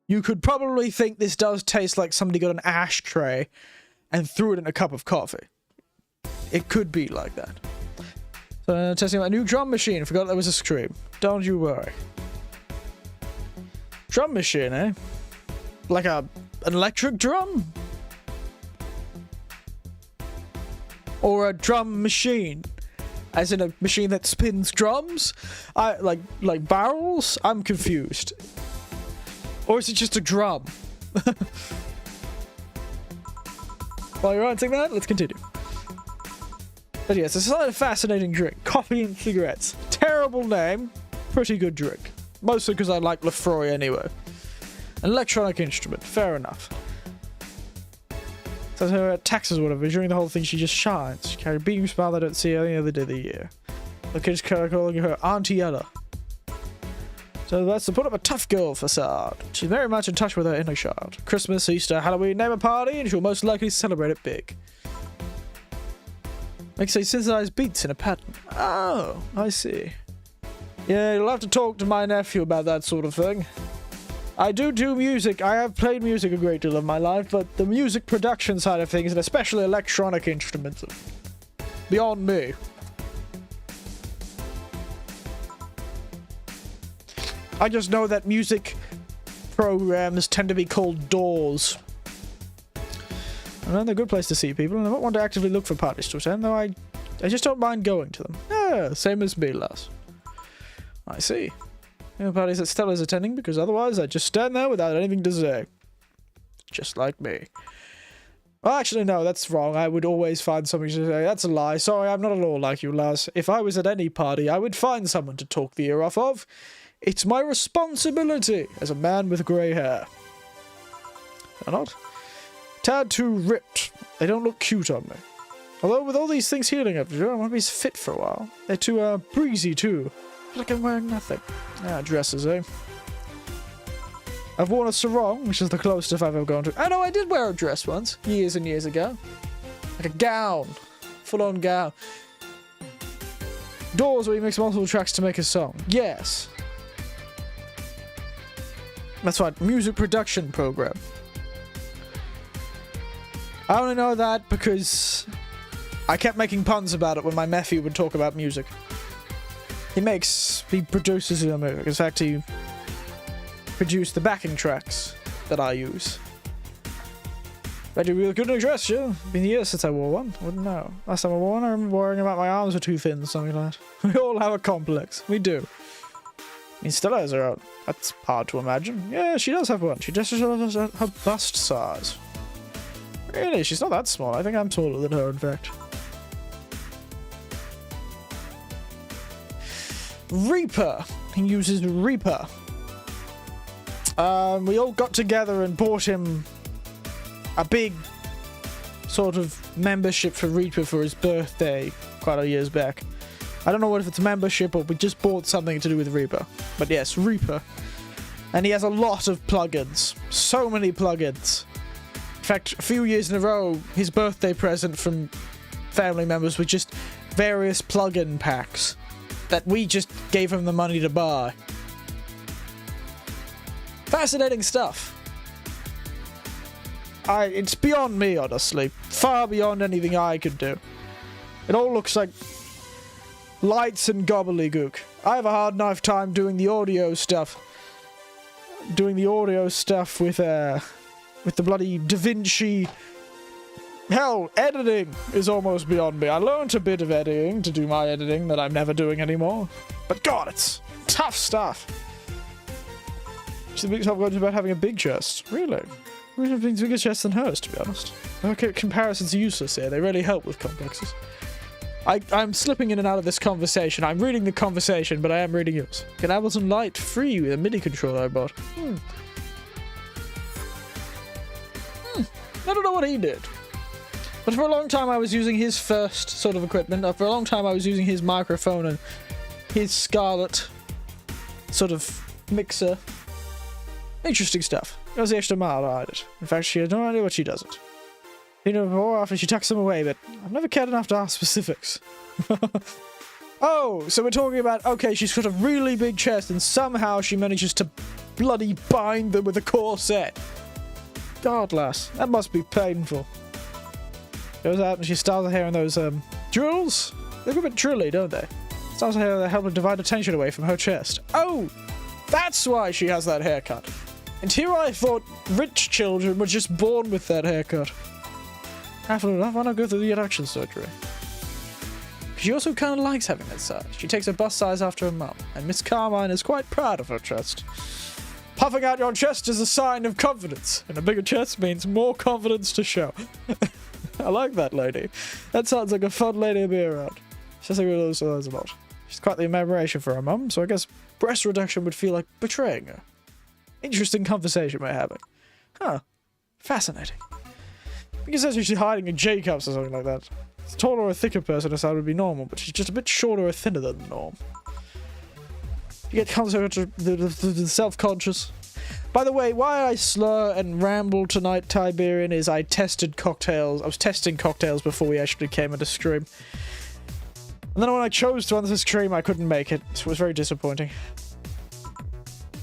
you could probably think this does taste like somebody got an ashtray and threw it in a cup of coffee. It could be like that. So, testing my new drum machine. Forgot there was a stream. Don't you worry. Drum machine, eh? Like an electric drum? Or a drum machine? As in a machine that spins drums? Like barrels? I'm confused. Or is it just a drum? While you're answering that, let's continue. But yes, it's a fascinating drink. Coffee and cigarettes. Terrible name. Pretty good drink. Mostly because I like Lefroy anyway. An electronic instrument. Fair enough. So her taxes or whatever, during the whole thing she just shines. She carries a beam smile I don't see any other day of the year. The kids calling her Auntie Ella. So that's to put up a tough girl facade. She's very much in touch with her inner child. Christmas, Easter, Halloween, name a party, and she'll most likely celebrate it big. Makes a synthesized beats in a pattern. Oh, I see. Yeah, you'll have to talk to my nephew about that sort of thing. I do music. I have played music a great deal of my life, but the music production side of things, and especially electronic instruments, are beyond me. I just know that music programs tend to be called doors. And they're a good place to see people, and I don't want to actively look for parties to attend, though I just don't mind going to them. Yeah, same as me, lass. I see. No parties that Stella's attending, because otherwise I'd just stand there without anything to say. Just like me. Well, actually, no, that's wrong. I would always find something to say. That's a lie. Sorry, I'm not at all like you, Lars. If I was at any party, I would find someone to talk the ear off of. It's my responsibility as a man with grey hair. Or not? Tad too ripped. They don't look cute on me. Although with all these things healing up to do, I want to be fit for a while. They're too, breezy too. Like I'm wearing nothing. Ah, dresses, eh? I've worn a sarong, which is the closest I've ever gone to. Oh no, I did wear a dress once, years and years ago. Like a gown. Full-on gown. Doors where you mix multiple tracks to make a song. Yes. That's right, music production program. I only know that because I kept making puns about it when my nephew would talk about music. He produces the music. In fact, he produced the backing tracks that I use. I do really good in a dress, yeah. Been years since I wore one. Wouldn't know. Last time I wore one, I remember worrying about my arms were too thin, something like that. We all have a complex. We do. I mean, Stella has her own. That's hard to imagine. Yeah, she does have one. She just has her bust size. Really? She's not that small. I think I'm taller than her, in fact. Reaper. He uses Reaper. We all got together and bought him a big sort of membership for Reaper for his birthday quite a years back. I don't know if it's a membership or we just bought something to do with Reaper. But yes, Reaper. And he has a lot of plugins. So many plugins. In fact, a few years in a row, his birthday present from family members was just various plugin packs that we just gave him the money to buy. Fascinating stuff. It's beyond me, honestly. Far beyond anything I could do. It all looks like lights and gobbledygook. I have a hard enough time doing the audio stuff. Doing the audio stuff with the bloody DaVinci. Hell, editing is almost beyond me. I learned a bit of editing to do my editing that I'm never doing anymore. But God, it's tough stuff. She's the biggest upgrade about having a big chest. Really? We have bigger chest than hers, to be honest. Okay, comparisons are useless here. They really help with complexes. I'm slipping in and out of this conversation. I'm reading the conversation, but I am reading yours. Get Ableton Lite free with a MIDI controller I bought. I don't know what he did. But for a long time I was using his first sort of equipment. For a long time I was using his microphone and his Scarlett sort of mixer. Interesting stuff. It was the extra mile behind it. In fact, she had no idea what she does it. You know, before or after she tucks them away, but I've never cared enough to ask specifics. Oh, so we're talking about, okay, she's got a really big chest and somehow she manages to bloody bind them with a corset. God, lass, that must be painful. Goes out and she styles her hair in those, drills? They look a bit drilly, don't they? Styles her hair that help her divide attention away from her chest. Oh! That's why she has that haircut. And here I thought rich children were just born with that haircut. After enough, why not go through the reduction surgery? She also kind of likes having that size. She takes her bust size after her mum, and Miss Carmine is quite proud of her chest. Puffing out your chest is a sign of confidence, and a bigger chest means more confidence to show. I like that lady. That sounds like a fun lady to be around. She says a lot. She's quite the admiration for her mum, so I guess breast reduction would feel like betraying her. Interesting conversation we're having. Huh. Fascinating. Because she's usually hiding in J-cups or something like that. A taller or thicker person I thought would be normal, but she's just a bit shorter or thinner than the norm. You get the self-conscious. By the way, why I slur and ramble tonight, Tiberian, is I tested cocktails. I was testing cocktails before we actually came into stream. And then when I chose to answer stream, I couldn't make it. So it was very disappointing.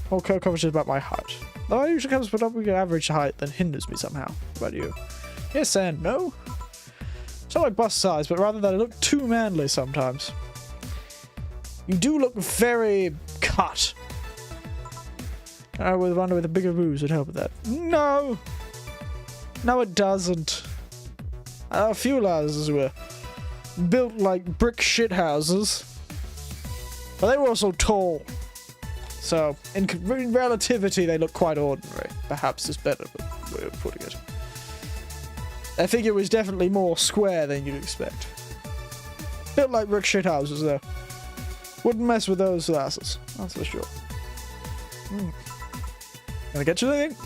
All coverage is about my height. Though I usually comes with an average height that hinders me somehow. What about you? Yes and no. It's not my bust size, but rather that I look too manly sometimes. You do look very cut. I would wonder with a bigger boobs would help with that. No! No, it doesn't. A few houses were built like brick shit houses. But they were also tall. So, in relativity, they look quite ordinary. Perhaps is better way of putting it. I think it was definitely more square than you'd expect. Built like brick shit houses, though. Wouldn't mess with those glasses, that's for sure. Gonna get you anything?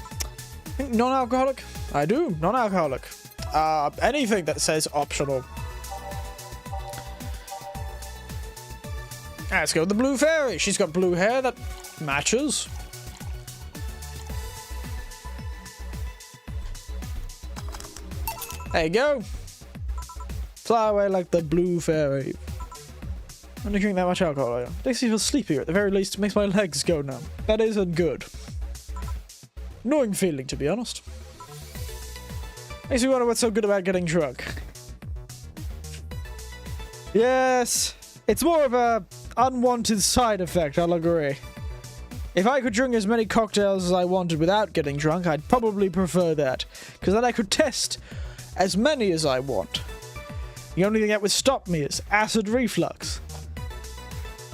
Think non-alcoholic? I do, non-alcoholic. Anything that says optional. Let's go with the blue fairy. She's got blue hair that matches. There you go. Fly away like the blue fairy. I don't drink that much alcohol. Makes me feel sleepier. At the very least, it makes my legs go numb. That isn't good. Annoying feeling, to be honest. Makes me wonder what's so good about getting drunk. Yes, it's more of a unwanted side effect, I'll agree. If I could drink as many cocktails as I wanted without getting drunk, I'd probably prefer that. Because then I could test as many as I want. The only thing that would stop me is acid reflux.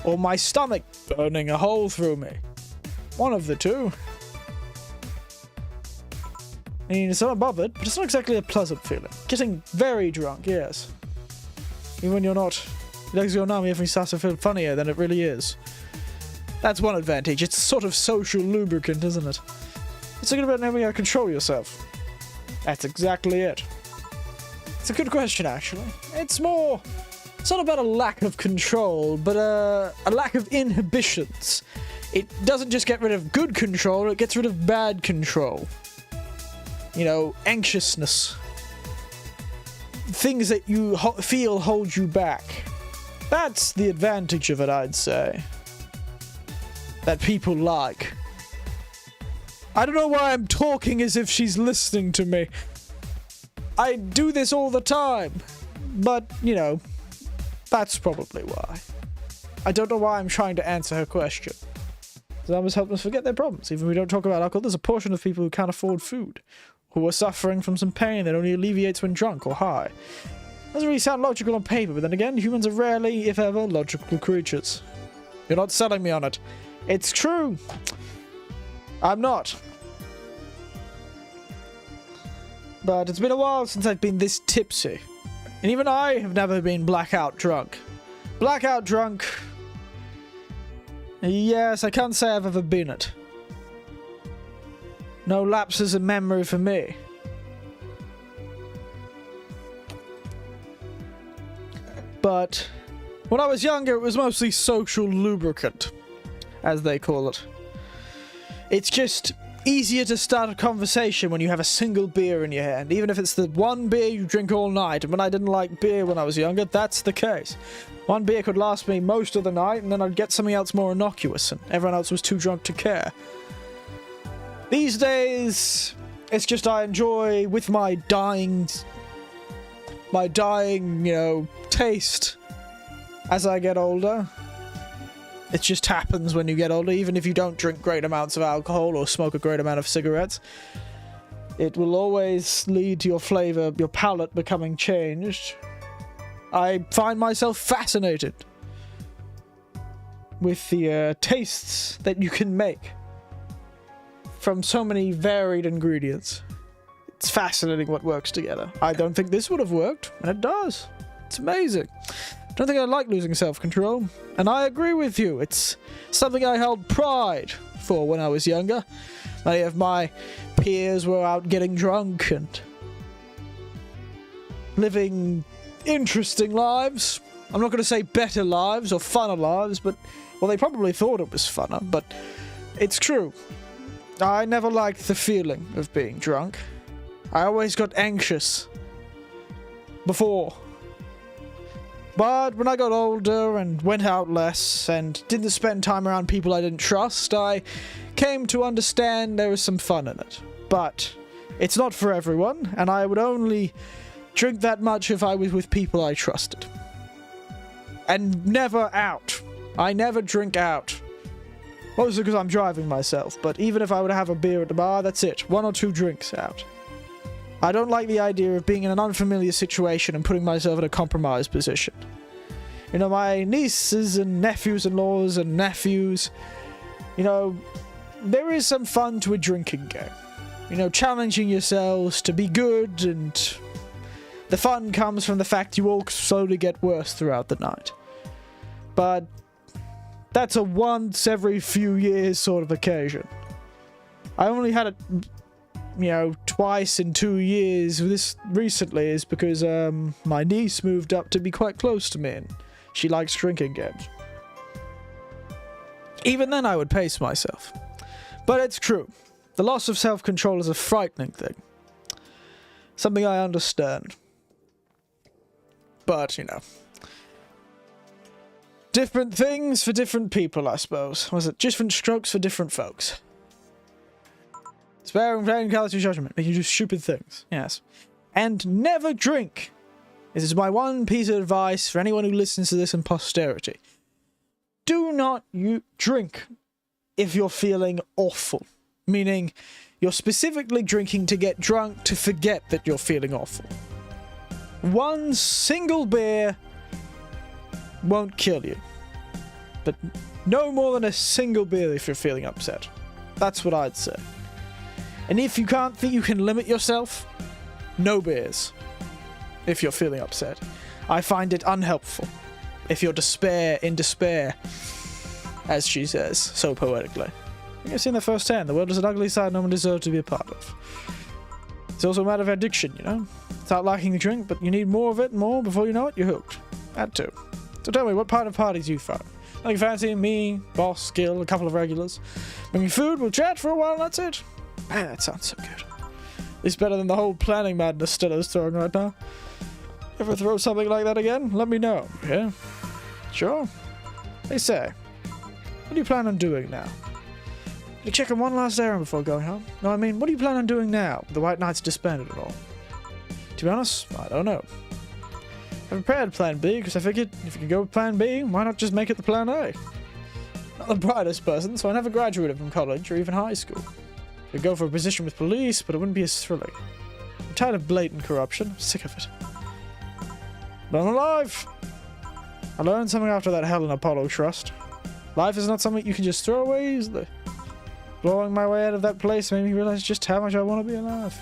Or my stomach burning a hole through me. One of the two. I mean, it's not bothered, but it's not exactly a pleasant feeling. Getting very drunk, yes. Even when you're not, your legs go numb, everything starts to feel funnier than it really is. That's one advantage. It's sort of social lubricant, isn't it? It's good about knowing how to control yourself. That's exactly it. It's a good question, actually. It's not about a lack of control, but a lack of inhibitions. It doesn't just get rid of good control, it gets rid of bad control. You know, anxiousness. Things that you feel hold you back. That's the advantage of it, I'd say. That people like. I don't know why I'm talking as if she's listening to me. I do this all the time. But, you know, that's probably why. I don't know why I'm trying to answer her question. It always helps us forget their problems. Even if we don't talk about alcohol, there's a portion of people who can't afford food. Who are suffering from some pain that only alleviates when drunk or high. Doesn't really sound logical on paper, but then again, humans are rarely, if ever, logical creatures. You're not selling me on it. It's true. I'm not. But it's been a while since I've been this tipsy. And even I have never been blackout drunk. Blackout drunk... Yes, I can't say I've ever been it. No lapses in memory for me. But when I was younger, it was mostly social lubricant, as they call it. It's just easier to start a conversation when you have a single beer in your hand, even if it's the one beer you drink all night. And when I didn't like beer when I was younger, that's the case. One beer could last me most of the night, and then I'd get something else more innocuous, and everyone else was too drunk to care. These days, it's just I enjoy, with my dying, you know, taste as I get older. It just happens when you get older, even if you don't drink great amounts of alcohol or smoke a great amount of cigarettes. It will always lead to your flavor, your palate becoming changed. I find myself fascinated with the tastes that you can make from so many varied ingredients. It's fascinating what works together. I don't think this would have worked, and it does. It's amazing. I don't think I like losing self-control, and I agree with you. It's something I held pride for when I was younger. Many of my peers were out getting drunk and living interesting lives. I'm not going to say better lives or funner lives, but, well, they probably thought it was funner, but it's true. I never liked the feeling of being drunk. I always got anxious before. But when I got older and went out less and didn't spend time around people I didn't trust, I came to understand there was some fun in it. But it's not for everyone, and I would only drink that much if I was with people I trusted. And never out. I never drink out. Mostly because I'm driving myself, but even if I were to have a beer at the bar, that's it. 1 or 2 drinks out. I don't like the idea of being in an unfamiliar situation and putting myself in a compromised position. You know, my nieces and nephews-in-laws and nephews, you know, there is some fun to a drinking game. You know, challenging yourselves to be good and The fun comes from the fact you all slowly get worse throughout the night. But that's a once every few years sort of occasion. I only had it, you know, twice in 2 years. This recently is because my niece moved up to be quite close to me, and she likes drinking games. Even then I would pace myself. But it's true. The loss of self-control is a frightening thing. Something I understand. But, you know. Different things for different people, I suppose. Was it different strokes for different folks? Spare and plain callous judgment. Make you do stupid things. Yes. And never drink. This is my one piece of advice for anyone who listens to this in posterity. Do not drink if you're feeling awful. Meaning, you're specifically drinking to get drunk to forget that you're feeling awful. One single beer won't kill you. But no more than a single beer if you're feeling upset. That's what I'd say. And if you can't think you can limit yourself, no beers if you're feeling upset. I find it unhelpful if you're in despair, as she says so poetically. You've seen that firsthand. The world is an ugly side no one deserves to be a part of. It's also a matter of addiction, you know? Start liking the drink, but you need more of it and more before you know it, you're hooked. That too. So tell me, what part of parties you throw? Nothing fancy, me, boss, Gil, a couple of regulars. Bring me food, we'll chat for a while, and that's it. Man, that sounds so good. It's better than the whole planning madness Stella's throwing right now. Ever throw something like that again? Let me know, yeah? Sure. They say, what do you plan on doing now? You're checking one last errand before going home? No, I mean, what do you plan on doing now? The White Knights disbanded and all. To be honest, I don't know. I prepared plan B, because I figured if you can go with plan B, why not just make it the plan A? Not the brightest person, so I never graduated from college or even high school. I'd go for a position with police, but it wouldn't be as thrilling. I'm tired of blatant corruption. I'm sick of it. But I'm alive! I learned something after that Helen Apollo trust. Life is not something you can just throw away easily. Blowing my way out of that place made me realize just how much I want to be alive.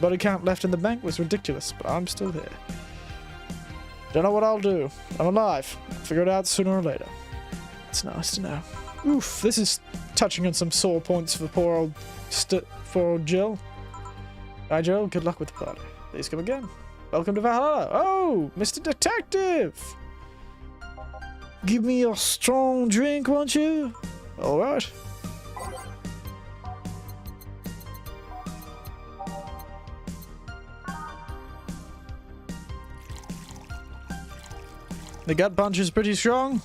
Body count left in the bank was ridiculous, but I'm still here. Don't know what I'll do. I'm alive. I'll figure it out sooner or later. It's nice to know. Oof, this is touching on some sore points for poor old Jill. Hi Jill, good luck with the party. Please come again. Welcome to Valhalla. Oh, Mr. Detective! Give me your strong drink, won't you? Alright. The gut punch is pretty strong.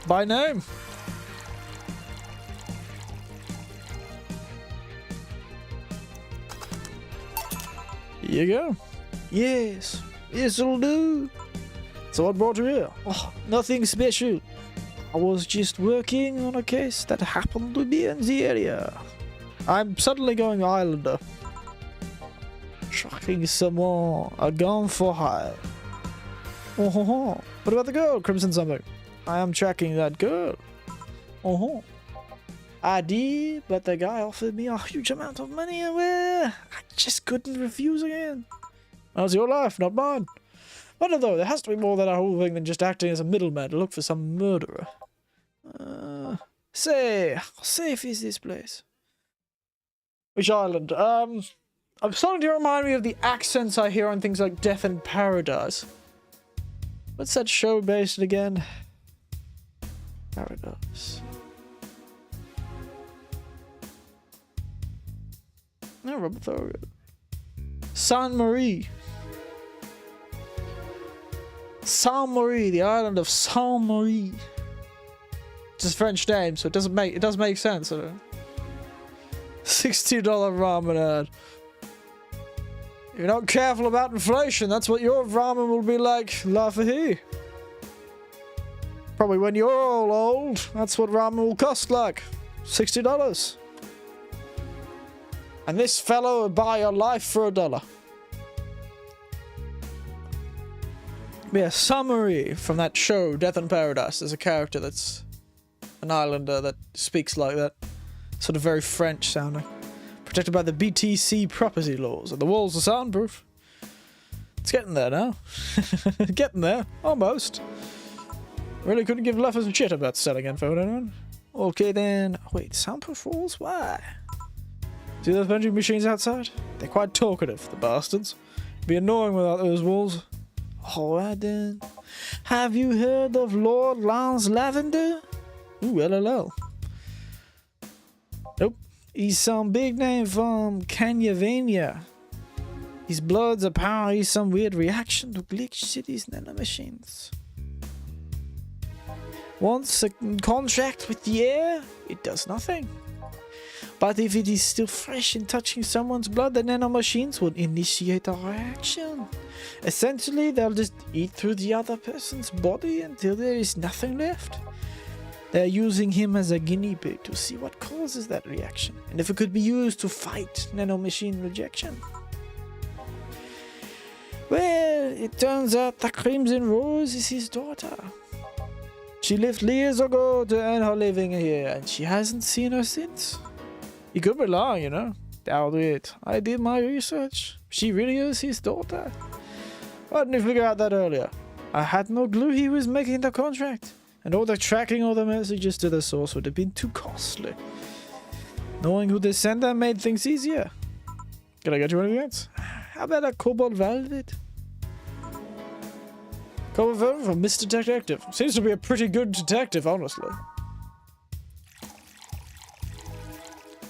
By name. Here you go. Yes. Yes, it'll do. So what brought you here? Oh, nothing special. I was just working on a case that happened to be in the area. I'm suddenly going Islander. Tracking someone. A gun for hire. Oh, ho, ho. What about the girl, Crimson something? I am tracking that girl. Oh, ho. I did, but the guy offered me a huge amount of money and I just couldn't refuse again. That was your life, not mine. Wonder though, there has to be more than a whole thing than just acting as a middleman to look for some murderer. Say, how safe is this place? Which island? I'm starting to remind me of the accents I hear on things like Death in Paradise. What's that show based again? Paradise. No, Robert Thoreau. Saint Marie. Saint Marie, the island of Saint Marie. It's a French name, so it does make sense. I don't know. $60 ramen ad. If you're not careful about inflation, that's what your ramen will be like, La Fahie. Probably when you're all old, that's what ramen will cost like. $60. And this fellow will buy your life for $1. Yeah, Summary from that show, Death in Paradise. There's a character that's an islander that speaks like that. Sort of very French sounding. Protected by the BTC property laws, and the walls are soundproof. It's getting there now. Getting there. Almost. Really couldn't give less of a shit about selling info to anyone. Okay then. Wait, soundproof walls? Why? See those vending machines outside? They're quite talkative, the bastards. It'd be annoying without those walls. Alright then. Have you heard of Lord Lance Lavender? Ooh, LLL. Nope. He's some big name from Canyavania. His blood's apparently some weird reaction to Glitch City's nanomachines. Once a contract with the air, it does nothing. But if it is still fresh in touching someone's blood, the nanomachines will initiate a reaction. Essentially, they'll just eat through the other person's body until there is nothing left. They're using him as a guinea pig to see what causes that reaction, and if it could be used to fight nanomachine rejection. Well, it turns out the Crimson Rose is his daughter. She left years ago to earn her living here, and she hasn't seen her since. He could be lying, you know. Doubt it. I did my research. She really is his daughter. Why didn't you figure out that earlier? I had no clue he was making the contract. And all the tracking all the messages to the source would have been too costly. Knowing who the sender made things easier. Can I get you anything else? How about a Cobalt Velvet? Cobalt Velvet from Mr. Detective. Seems to be a pretty good detective, honestly.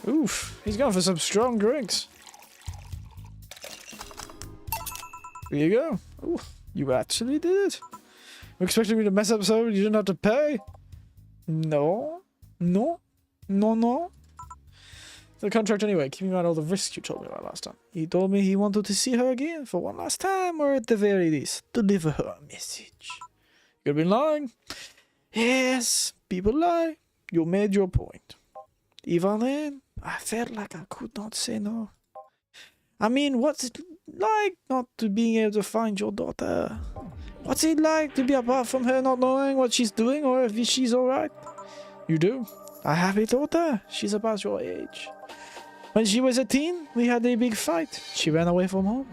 Oof, he's going for some strong drinks. There you go. Ooh, you actually did it. You expecting me to mess up so you didn't have to pay? No. No. No, no. The contract anyway, keeping in mind all the risks you told me about last time. He told me he wanted to see her again for one last time, or at the very least, deliver her a message. You could have been lying. Yes, people lie. You made your point. Even then, I felt like I could not say no. I mean, what's it like not to being able to find your daughter? What's it like to be apart from her not knowing what she's doing or if she's alright? You do? I have a daughter. She's about your age. When she was a teen, we had a big fight. She ran away from home.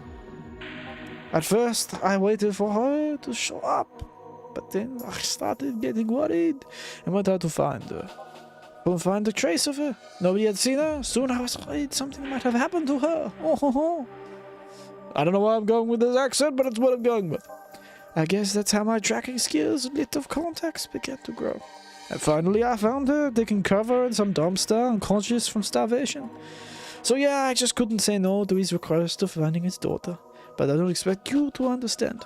At first, I waited for her to show up. But then I started getting worried and went out to find her. Couldn't find a trace of her. Nobody had seen her. Soon I was worried something might have happened to her. Oh, ho, ho. I don't know why I'm going with this accent, but it's what I'm going with. I guess that's how my tracking skills and lit of contacts began to grow. And finally I found her, taking cover in some dumpster, unconscious from starvation. So yeah, I just couldn't say no to his request of finding his daughter. But I don't expect you to understand.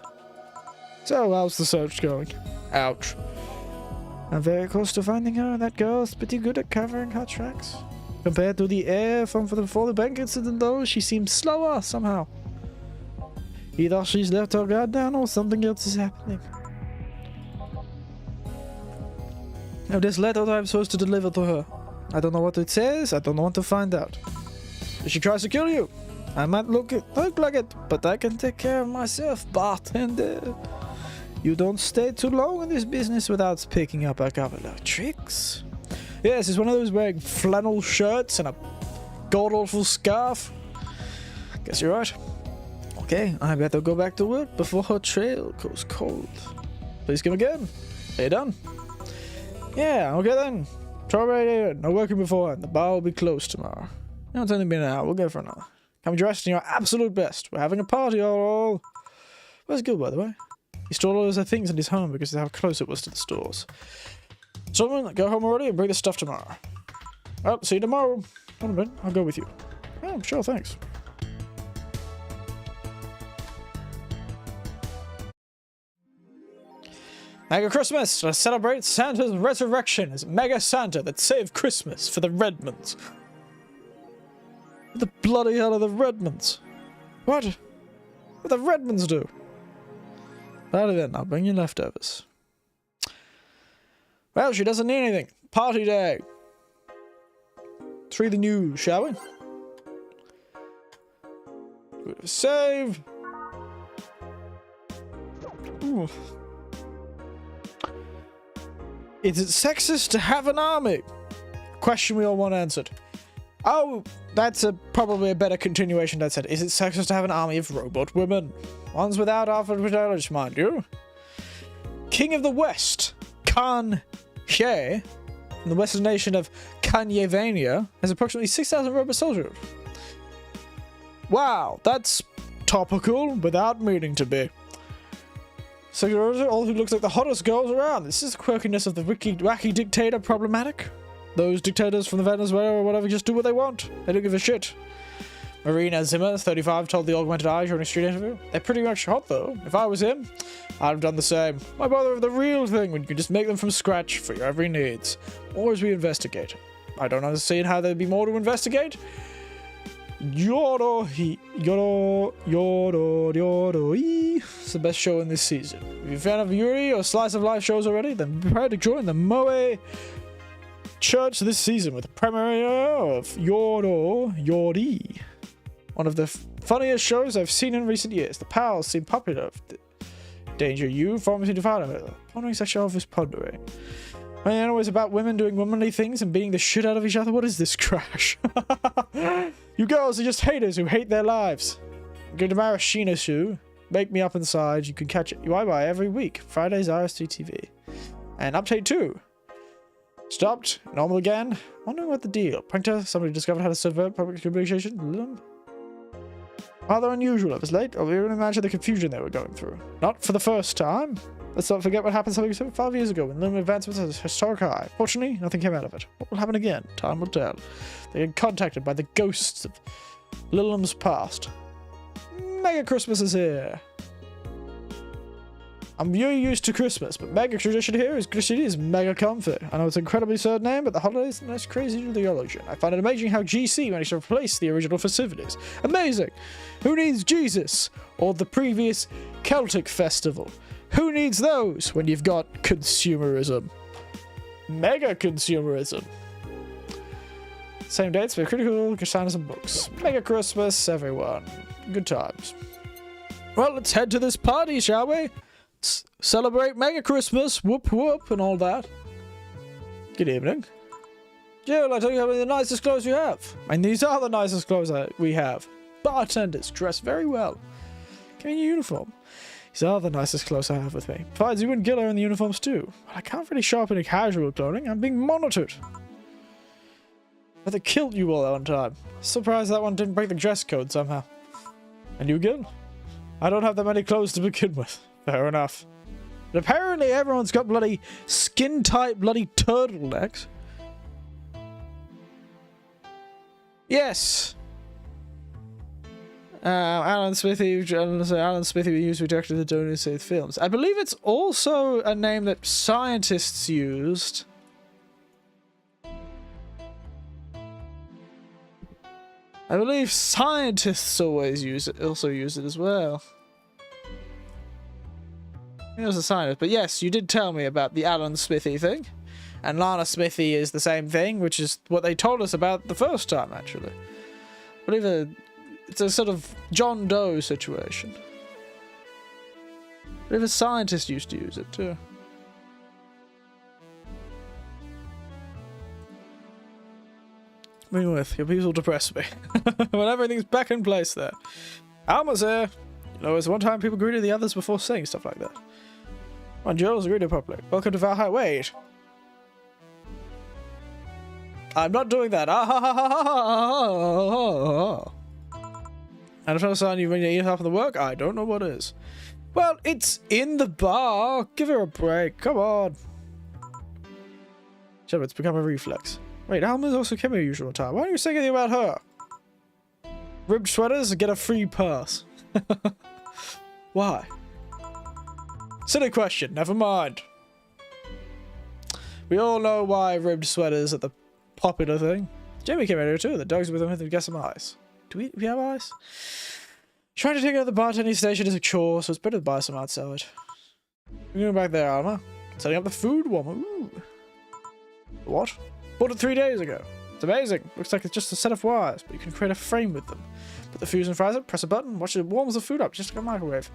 So how's the search going? Ouch. I'm very close to finding her. That girl's pretty good at covering her tracks. Compared to the air from before the bank incident though, she seems slower somehow. Either she's left her guard down or something else is happening. Now this letter that I'm supposed to deliver to her. I don't know what it says, I don't want to find out. If she tries to kill you, I might look like it, but I can take care of myself, bartender. You don't stay too long in this business without picking up a couple of tricks. Yes, it's one of those wearing flannel shirts and a god-awful scarf. Guess you're right. Okay, I better go back to work before her trail goes cold. Please come again. Are you done? Yeah, okay then. Try right here. No working beforehand. The bar will be closed tomorrow. No, it's only been an hour. We'll go for another. Come dressed in your absolute best. We're having a party all. Where's Gil, by the way? He stored all those things in his home because of how close it was to the stores. Someone, go home already and bring the stuff tomorrow. Well, see you tomorrow. Hold on a minute. I'll go with you. Oh, sure, thanks. Mega Christmas! Let's celebrate Santa's resurrection as Mega Santa that saved Christmas for the Redmonds. What the bloody hell are the Redmonds? What? What the Redmonds do? Well then, I'll bring you leftovers. Well, she doesn't need anything. Party day! Let's read the news, shall we? Save! Ooh. Is it sexist to have an army? Question we all want answered. Oh, that's probably a better continuation that said, is it sexist to have an army of robot women? Ones without Alfred Fidelis, mind you. King of the West, Khan She, in the western nation of Kanyevania, has approximately 6,000 robot soldiers. Wow, that's topical without meaning to be. So all who looks like the hottest girls around. This is the quirkiness of the wacky dictator problematic. Those dictators from the Venezuela or whatever just do what they want. They don't give a shit. Marina Zimmer, 35, told the Augmented Eye during a street interview. They're pretty much hot though. If I was him, I'd have done the same. Why bother with the real thing when you can just make them from scratch for your every needs? Or as we investigate. I don't understand how there'd be more to investigate. It's the best show in this season. If you're a fan of Yuri or Slice of Life shows already, then prepare to join the Moe Church this season with the premiere of Yori. One of the funniest shows I've seen in recent years. The pals seem popular. Danger you, forming to find her. Pondering such office pondering. Man, always about women doing womanly things and beating the shit out of each other. What is this trash? You girls are just haters who hate their lives. I'm going to marry Sheena Shu. Make me up inside. You can catch it UI every week. Fridays RST TV. And update 2. Stopped. Normal again. Wondering what the deal. Pranked somebody discovered how to subvert public communication. Rather unusual. It was late. Or we can imagine the confusion they were going through. Not for the first time. Let's not forget what happened 5 years ago when Lumen advanced with a historic high. Fortunately, nothing came out of it. What will happen again? Time will tell. They get contacted by the ghosts of Lilim's past. Mega Christmas is here. I'm very used to Christmas, but mega tradition here is mega comfy. I know it's an incredibly sad name, but the holidays are nice crazy to the origin. I find it amazing how GC managed to replace the original festivities. Amazing! Who needs Jesus? Or the previous Celtic festival? Who needs those when you've got consumerism? Mega consumerism. Same dates, but critical, Castanas and books. Mega Christmas, everyone. Good times. Well, let's head to this party, shall we? Let's celebrate Mega Christmas, whoop whoop, and all that. Good evening. Jill, I tell you how many of the nicest clothes you have. And these are the nicest clothes we have. Bartenders dress very well. Give me your uniform. These are the nicest clothes I have with me. Besides, you and Gil are in the uniforms too. Well, I can't really show up in casual clothing. I'm being monitored. But they killed you all on time. Surprised that one didn't break the dress code somehow. And you, Gil? I don't have that many clothes to begin with. Fair enough. But apparently everyone's got bloody skin-tight bloody turtlenecks. Yes. Alan Smithy used to direct the Donor Sith films. I believe it's also a name that scientists used. I believe scientists always use it, also use it as well. He was a scientist, but yes, you did tell me about the Alan Smithy thing. And Lana Smithy is the same thing, which is what they told us about the first time, actually. I believe it's a sort of John Doe situation. I believe a scientist used to use it, too. Moving with, your people depress me. When everything's back in place there. Alma's here. You know, it's one time people greeted the others before saying stuff like that. When Joel's greeted properly. Welcome to Valhalla. Wait. I'm not doing that. I'm trying to sign you when you eat half of the work. I don't know what is. Well, it's in the bar. Give her a break. Come on. Shut up, it's become a reflex. Wait, Alma's also came at usual time. Why don't you say anything about her? Ribbed sweaters get a free pass. Why? Silly question. Never mind. We all know why ribbed sweaters are the popular thing. Jamie came out here too. The dogs with him to get some ice. Do we have ice? Trying to take out the bartending station is a chore, so it's better to buy some outside. We're going back there, Alma. Setting up the food warmer. Ooh. What? Bought it 3 days ago. It's amazing. Looks like it's just a set of wires, but you can create a frame with them. Put the fusion fries up, press a button, watch it warms the food up, just like a microwave.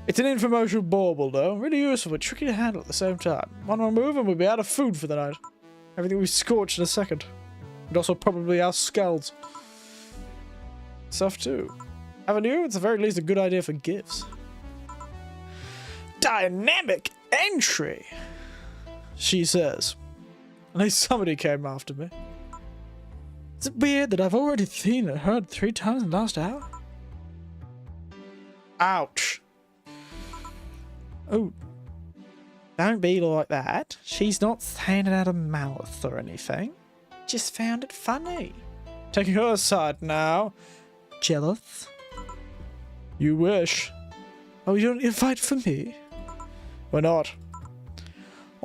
It's an infomercial bauble, though. Really useful, but tricky to handle at the same time. One more move and we'll be out of food for the night. Everything will be scorched in a second. And also probably our skulls. Stuff too. Haven't you? It's at the very least a good idea for gifts. Dynamic entry, she says. At least somebody came after me. Is it weird that I've already seen and heard 3 times in the last hour? Ouch. Oh. Don't be like that. She's not saying it out of mouth or anything. Just found it funny. Taking her side now. Jealous? You wish. Oh, you don't invite for me? Why not?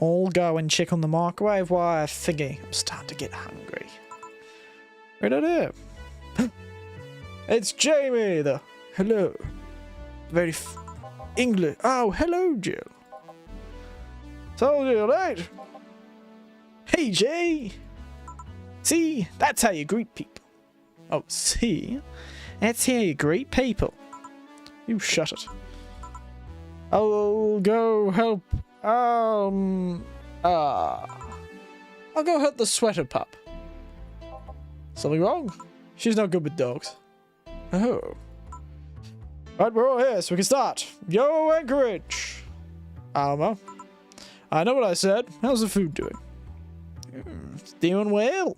I'll go and check on the microwave while I figure I'm starting to get hungry. Right out here. It's Jamie, the hello. Very English. Oh, hello, Jill. Told you late. Hey, Jay. See, that's how you greet people. Oh, see? That's how you greet people. You shut it. I'll go help. I'll go help the sweater pup. Something wrong? She's not good with dogs. Oh. Right, we're all here, so we can start. Yo, Anchorage! Alma. I know what I said. How's the food doing? It's doing well.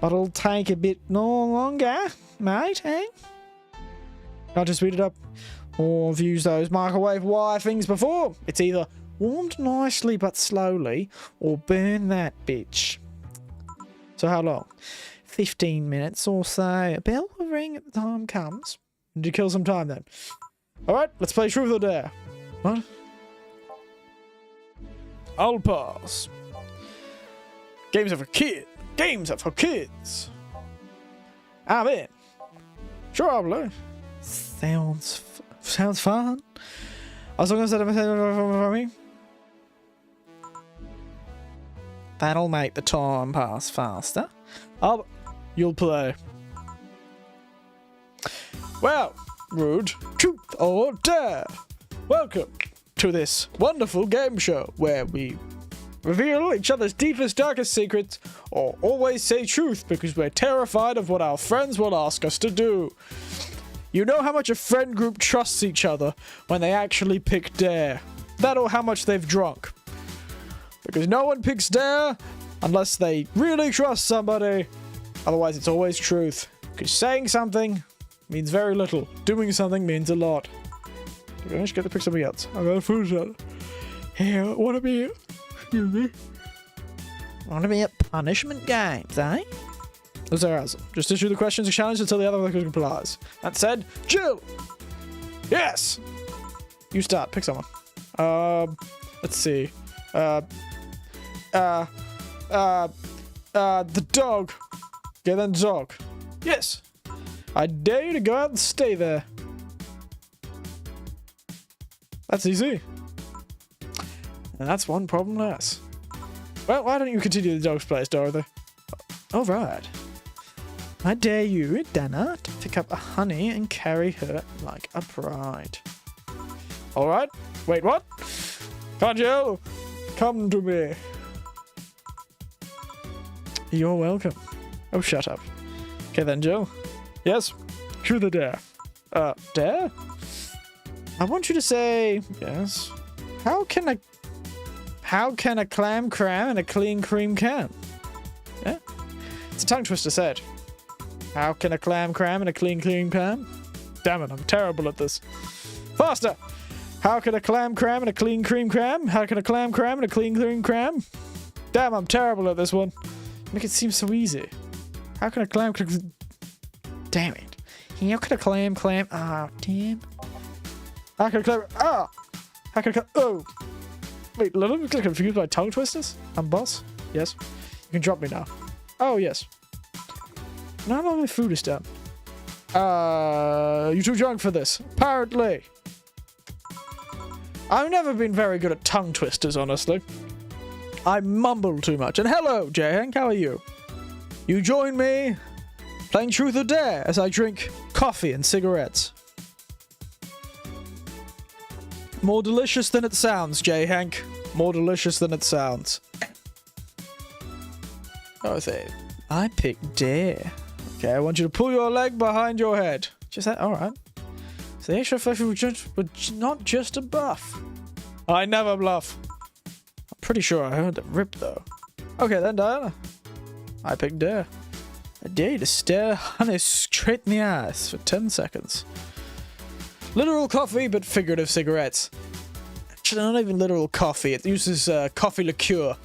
But it'll take a bit no longer, mate, eh? Can't just speed it up. Or I've used those microwave wire things before. It's either warmed nicely but slowly, or burn that bitch. So how long? 15 minutes or so. A bell will ring at the time comes. Did you kill some time then? Alright, let's play Truth or Dare. What? I'll pass. Games are for kids. Games are for kids. I'm in. Sure, I'll play. Sounds fun. As long as that for me. That'll make the time pass faster. You'll play. Well, rude. Truth or Dare. Welcome to this wonderful game show where we reveal each other's deepest, darkest secrets, or always say truth because we're terrified of what our friends will ask us to do. You know how much a friend group trusts each other when they actually pick Dare. That or how much they've drunk. Because no one picks Dare unless they really trust somebody. Otherwise, it's always truth. Because saying something means very little. Doing something means a lot. I just get to pick something else. I got a food shot. Hey, I want to be... Excuse me. Want to be at punishment games, eh? Those are awesome. Just issue the questions and challenge until the other one complies. That said, Jill! Yes! You start. Pick someone. Let's see. The dog. Get that dog. Yes! I dare you to go out and stay there. That's easy. And that's one problem less. Well, why don't you continue the dog's place, Dorothy? All right. I dare you, Dana, to pick up a honey and carry her like a bride. All right. Wait, what? Can't you? Come to me. You're welcome. Oh, shut up. Okay then, Jill. Yes? Truth or Dare? Dare? I want you to say... Yes. How can a clam cram in a clean cream can? Yeah? It's a tongue twister said. How can a clam cram in a clean cream can? Damn it, I'm terrible at this. Faster! How can a clam cram in a clean cream cram? How can a clam cram in a clean cream cram? Damn, I'm terrible at this one. Make it seem so easy. How can a clam... Damn it. How can a clam... Ah, oh, damn. How can a clam... Ah! How can a... Oh! Wait, let me get confused by tongue twisters? I'm boss? Yes. You can drop me now. Oh, yes. Now my food is done. You're too drunk for this. Apparently. I've never been very good at tongue twisters, honestly. I mumble too much. And hello, J-Hank, how are you? You join me playing Truth or Dare as I drink coffee and cigarettes. More delicious than it sounds, J-Hank. More delicious than it sounds. Oh, I pick Dare. Okay, I want you to pull your leg behind your head. Just that? Alright. So the extra fluffy was not just a buff. I never bluff. I'm pretty sure I heard the rip though. Okay then, Diana. I picked Dare. I dare you to stare honey straight in the eyes for 10 seconds. Literal coffee, but figurative cigarettes. Actually, not even literal coffee. It uses coffee liqueur.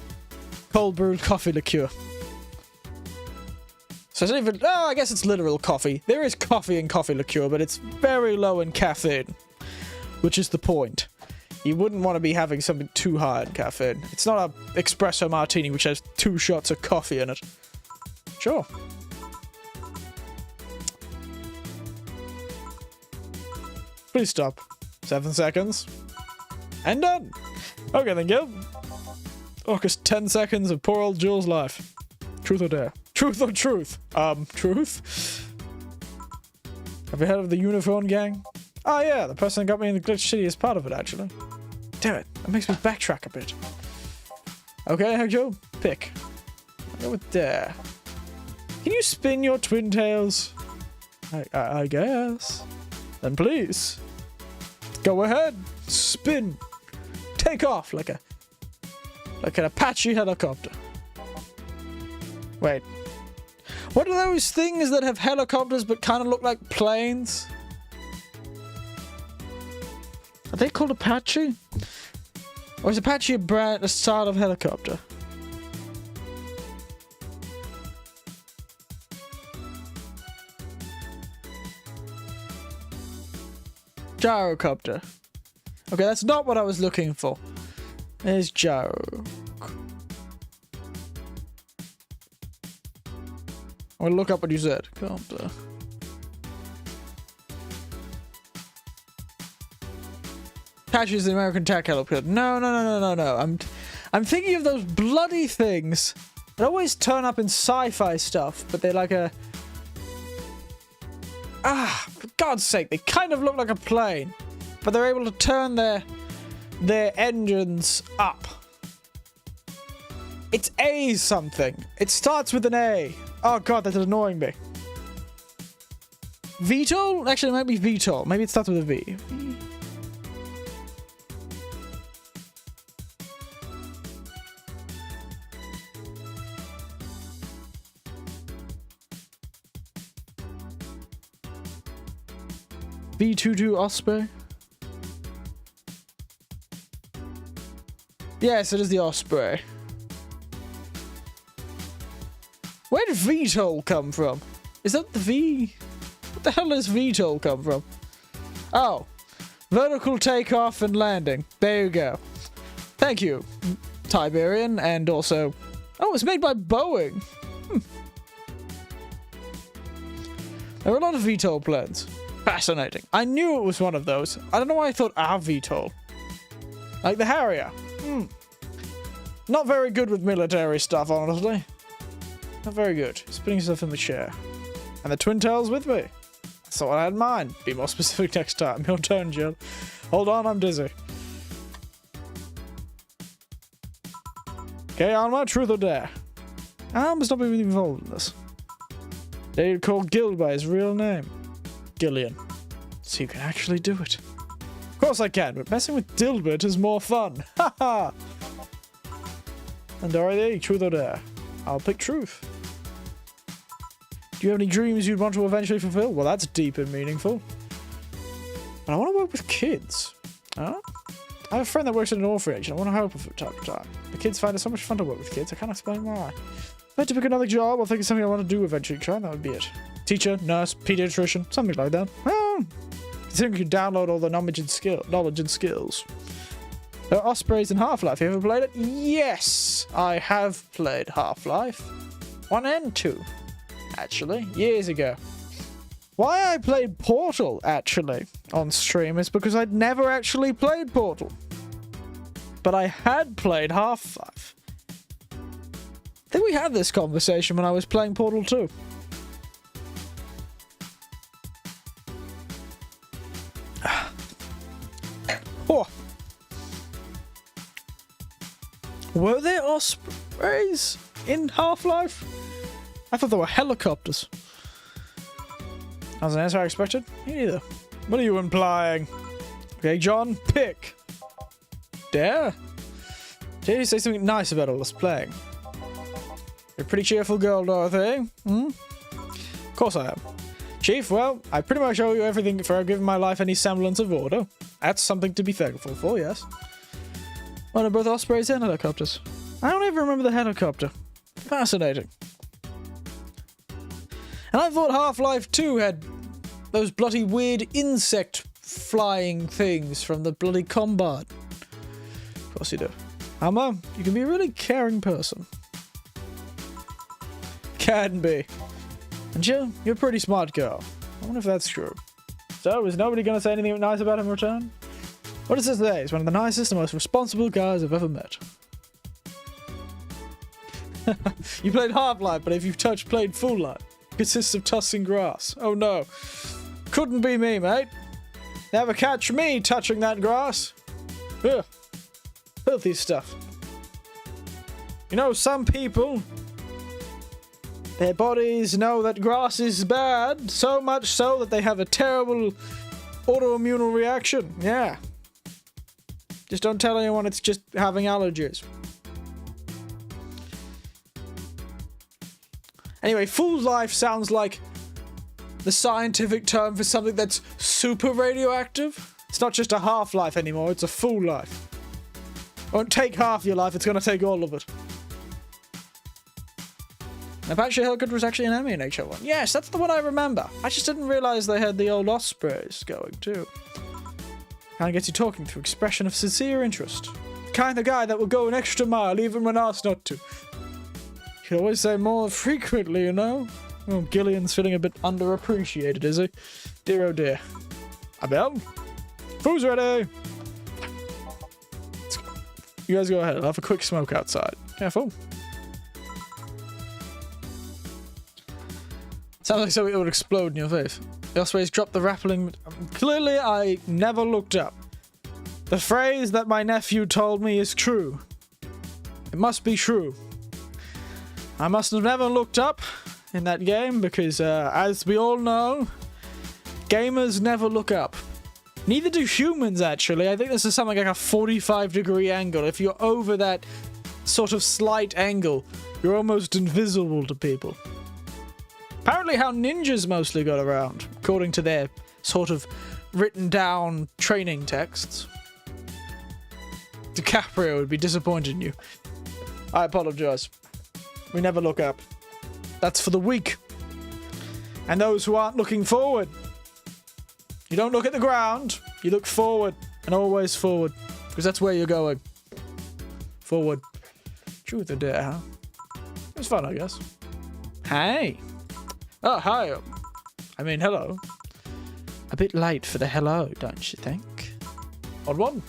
Cold brewed coffee liqueur. So it's not even... Oh, I guess it's literal coffee. There is coffee in coffee liqueur, but it's very low in caffeine. Which is the point. You wouldn't want to be having something too high in caffeine. It's not a espresso martini which has 2 shots of coffee in it. Sure. Please stop. 7 seconds. And done! Okay then, Gil. Focus 10 seconds of poor old Jules' life. Truth or dare? Truth or truth? Truth? Have you heard of the Unicorn Gang? Oh yeah, the person that got me in the Glitch City is part of it, actually. Damn it, that makes me backtrack a bit. Okay, Hagjo, pick. I'll go with dare. Can you spin your twin tails? I guess. Then please. Go ahead. Spin. Take off like an Apache helicopter. Wait. What are those things that have helicopters but kind of look like planes? Are they called Apache? Or is Apache a style of helicopter? Gyrocopter. Okay, that's not what I was looking for. There's gyro. I'm gonna look up what you said. Copter. Apache is the American attack helicopter. No. I'm thinking of those bloody things that always turn up in sci-fi stuff, but they're like a... for God's sake, they kind of look like a plane, but they're able to turn their engines up. It's A something. It starts with an A. Oh God, that's annoying me. VTOL? Actually, it might be VTOL. Maybe it starts with a V. V22 Osprey. Yes, it is the Osprey. Where did VTOL come from? Is that the V? What the hell does VTOL come from? Oh. Vertical takeoff and landing. There you go. Thank you, Tiberian, and also... Oh, it's made by Boeing. There are a lot of VTOL planes. Fascinating. I knew it was one of those. I don't know why I thought our VTOL. Like the Harrier. Not very good with military stuff, honestly. Not very good. Spinning stuff in the chair. And the twin tails with me. That's what I had in mind. Be more specific next time. Your turn, Jill. Hold on, I'm dizzy. Okay, Alma, truth or dare? Alma's not been involved in this. They call Gil by his real name. Gillian. So you can actually do it. Of course I can, but messing with Dilbert is more fun. Haha! And Dorothy, truth or dare? I'll pick truth. Do you have any dreams you'd want to eventually fulfill? Well, that's deep and meaningful. But I want to work with kids. Huh? I have a friend that works at an orphanage, and I want to help her from time to time. The kids find it so much fun to work with kids, I can't explain why. If I had to pick another job, I'll think of something I want to do eventually. Try, that would be it. Teacher, nurse, pediatrician, something like that. Well, considering you can download all the knowledge and skills. There are Ospreys in Half-Life. You ever played it? Yes! I have played Half-Life. 1 and 2. Actually, years ago. Why I played Portal, actually, on stream is because I'd never actually played Portal. But I had played Half-Life. I think we had this conversation when I was playing Portal 2. Oh. Were there Ospreys in Half-Life? I thought they were helicopters. That's an answer I expected. Me neither. What are you implying? Okay, John, pick. Dare? Dare you say something nice about all this playing? You're a pretty cheerful girl, Dorothy. Hmm? Of course I am. Chief, well, I pretty much owe you everything for giving my life any semblance of order. That's something to be thankful for, yes. One of both Ospreys and helicopters. I don't even remember the helicopter. Fascinating. And I thought Half-Life 2 had those bloody weird insect flying things from the bloody combat. Of course you do. Hammer, you can be a really caring person. Can be. And you're a pretty smart girl. I wonder if that's true. So, is nobody going to say anything nice about him in return? What does it say? He's one of the nicest and most responsible guys I've ever met. You played Half-Life, but if you've played Full Life, it consists of tossing grass. Oh no. Couldn't be me, mate. Never catch me touching that grass. Ugh. Filthy stuff. You know, some people, their bodies know that grass is bad, so much so that they have a terrible autoimmune reaction. Yeah. Just don't tell anyone it's just having allergies. Anyway, Full Life sounds like the scientific term for something that's super radioactive. It's not just a half-life anymore, it's a full life. It won't take half your life, it's gonna take all of it. Apache helicopter was actually an enemy in HO1. Yes, that's the one I remember. I just didn't realize they had the old Ospreys going too. Kinda gets you talking through expression of sincere interest. Kind of guy that will go an extra mile even when asked not to. You can always say more frequently, you know? Oh, Gillian's feeling a bit underappreciated, is he? Dear oh dear. Abel? Food's ready! You guys go ahead, I'll have a quick smoke outside. Careful. Sounds like something that would explode in your face. The Ospreys dropped the rappling. Clearly, I never looked up. The phrase that my nephew told me is true. It must be true. I must have never looked up in that game because, as we all know, gamers never look up. Neither do humans, actually. I think this is something like a 45-degree angle. If you're over that sort of slight angle, you're almost invisible to people. Apparently how ninjas mostly got around, according to their sort of written down training texts. DiCaprio would be disappointed in you. I apologize. We never look up. That's for the weak. And those who aren't looking forward. You don't look at the ground, you look forward. And always forward. Because that's where you're going. Forward. Truth or dare, huh? It was fun, I guess. Hey. Oh, hi. I mean, hello. A bit late for the hello, don't you think? Odd one.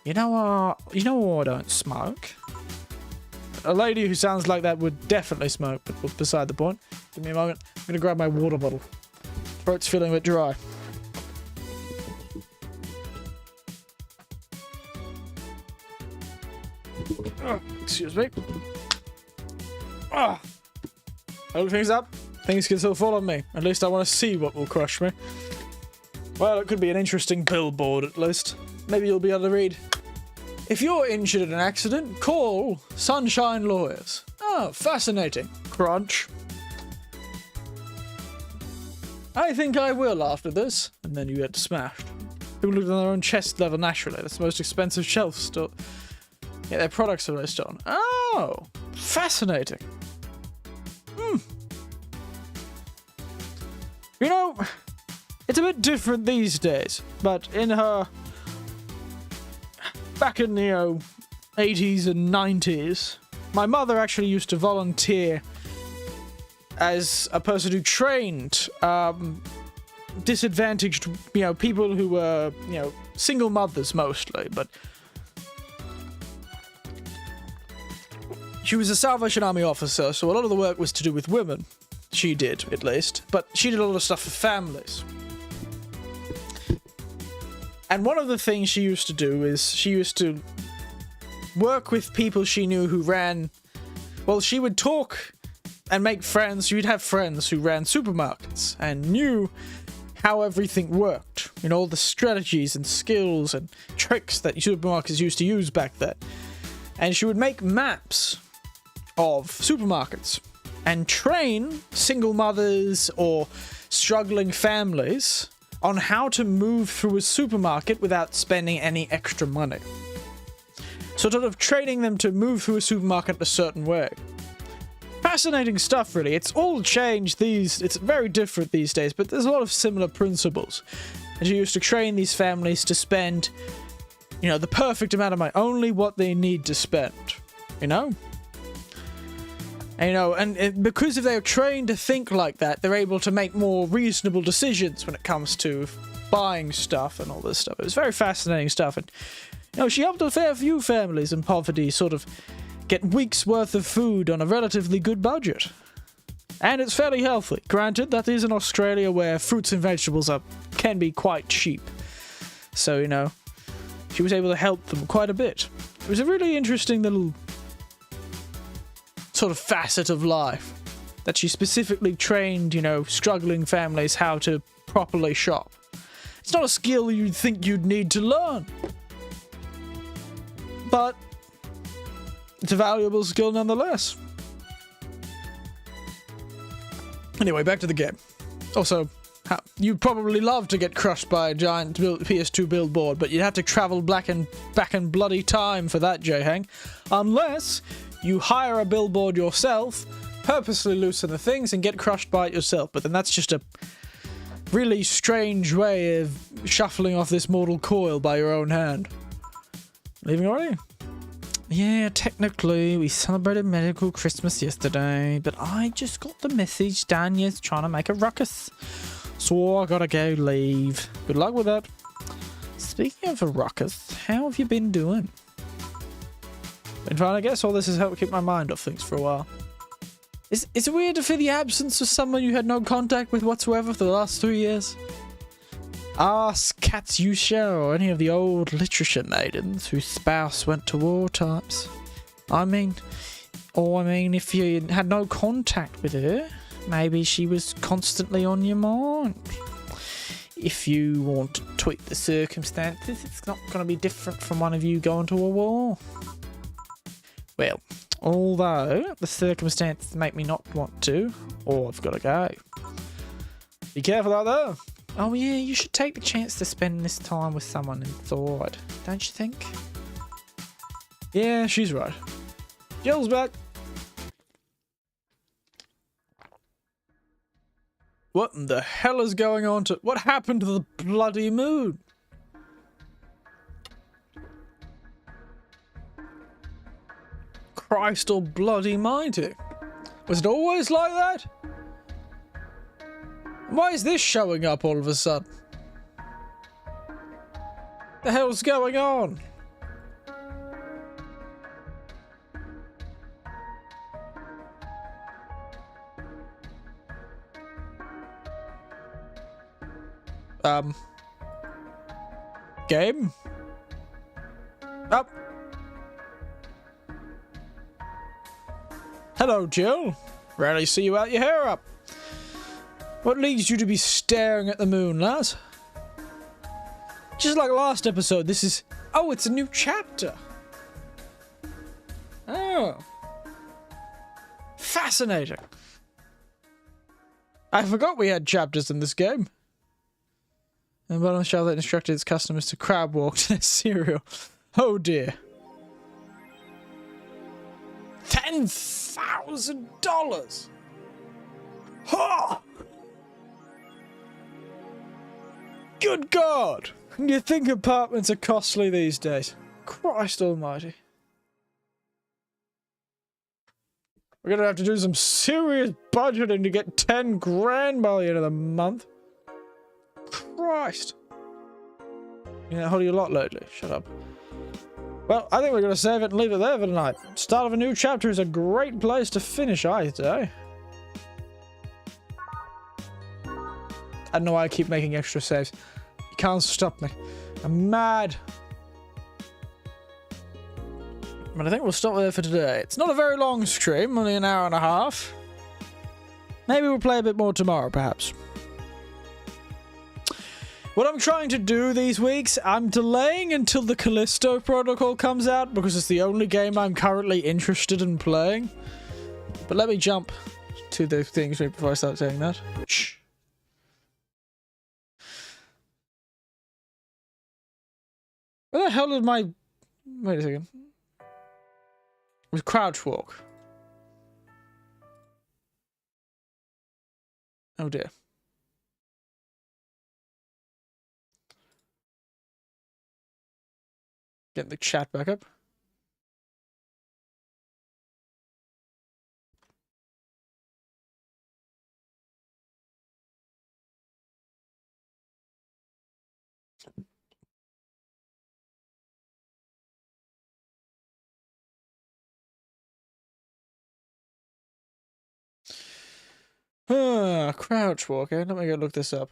You know I don't smoke. A lady who sounds like that would definitely smoke, but beside the point. Give me a moment. I'm gonna grab my water bottle. Throat's feeling a bit dry. Excuse me. Hold things up. Things can still fall on me. At least I want to see what will crush me. Well, it could be an interesting billboard, at least. Maybe you'll be able to read. If you're injured in an accident, call Sunshine Lawyers. Oh, fascinating. Crunch. I think I will after this. And then you get smashed. People live on their own chest level naturally. That's the most expensive shelf store. Yeah, their products are based on. Oh, fascinating. You know, it's a bit different these days, but in her... Back in the 80s and 90s, my mother actually used to volunteer as a person who trained disadvantaged, people who were, single mothers mostly, but she was a Salvation Army officer, so a lot of the work was to do with women. She did, at least. But she did a lot of stuff for families. And one of the things she used to do is she used to work with people she knew who ran... Well, she would talk and make friends. You'd have friends who ran supermarkets and knew how everything worked. You know, all the strategies and skills and tricks that supermarkets used to use back then. And she would make maps of supermarkets and train single mothers or struggling families on how to move through a supermarket without spending any extra money. So sort of training them to move through a supermarket a certain way. Fascinating stuff, really. It's all changed it's very different these days, but there's a lot of similar principles. And she used to train these families to spend, you know, the perfect amount of money, only what they need to spend, you know? And, you know, and because if they're trained to think like that, they're able to make more reasonable decisions when it comes to buying stuff and all this stuff. It was very fascinating stuff. And, you know, she helped a fair few families in poverty sort of get weeks worth of food on a relatively good budget. And it's fairly healthy. Granted, that is in Australia where fruits and vegetables can be quite cheap. So, you know, she was able to help them quite a bit. It was a really interesting little sort of facet of life that she specifically trained, you know, struggling families how to properly shop. It's not a skill you'd think you'd need to learn, but it's a valuable skill nonetheless. Anyway, back to the game. Also, you'd probably love to get crushed by a giant PS2 billboard, but you'd have to travel back in bloody time for that, J-Hang. Unless you hire a billboard yourself, purposely loosen the things, and get crushed by it yourself. But then that's just a really strange way of shuffling off this mortal coil by your own hand. Leaving already? Yeah, technically, we celebrated medical Christmas yesterday, but I just got the message Danya's trying to make a ruckus. So I gotta go leave. Good luck with that. Speaking of a ruckus, how have you been doing? Been fine, I guess. All this has helped keep my mind off things for a while. Is it weird to feel the absence of someone you had no contact with whatsoever for the last 3 years? Ask Katyusha or any of the old literature maidens whose spouse went to war types. I mean, if you had no contact with her, maybe she was constantly on your mind. If you want to tweak the circumstances, it's not going to be different from one of you going to a war. Well, although the circumstances make me not want to, or I've got to go. Be careful out there. Oh yeah, you should take the chance to spend this time with someone inside, don't you think? Yeah, she's right. Jill's back. What in the hell is going on to... What happened to the bloody moon? Christ all bloody mighty. Was it always like that? Why is this showing up all of a sudden? The hell's going on? Game? Up. Hello, Jill. Rarely see you out your hair up. What leads you to be staring at the moon, lass? Just like last episode, this is... Oh, it's a new chapter. Oh. Fascinating. I forgot we had chapters in this game. And bottom shelf that instructed its customers to crab walk to their cereal. Oh dear. $10,000! Ha! Good God! You think apartments are costly these days? Christ almighty. We're gonna have to do some serious budgeting to get 10 grand by the end of the month. Christ. You know, how do you lot lately? Shut up. Well, I think we're gonna save it and leave it there for tonight. Start of a new chapter is a great place to finish, I say. I don't know why I keep making extra saves. You can't stop me. I'm mad. But I think we'll stop there for today. It's not a very long stream, only an hour and a half. Maybe we'll play a bit more tomorrow, perhaps. What I'm trying to do these weeks, I'm delaying until the Callisto Protocol comes out because it's the only game I'm currently interested in playing. But let me jump to the things before I start saying that. Shh. Where the hell did my... Wait a second. With crouch walk. Oh dear. Get the chat back up. Crouch walk, eh? Let me go look this up.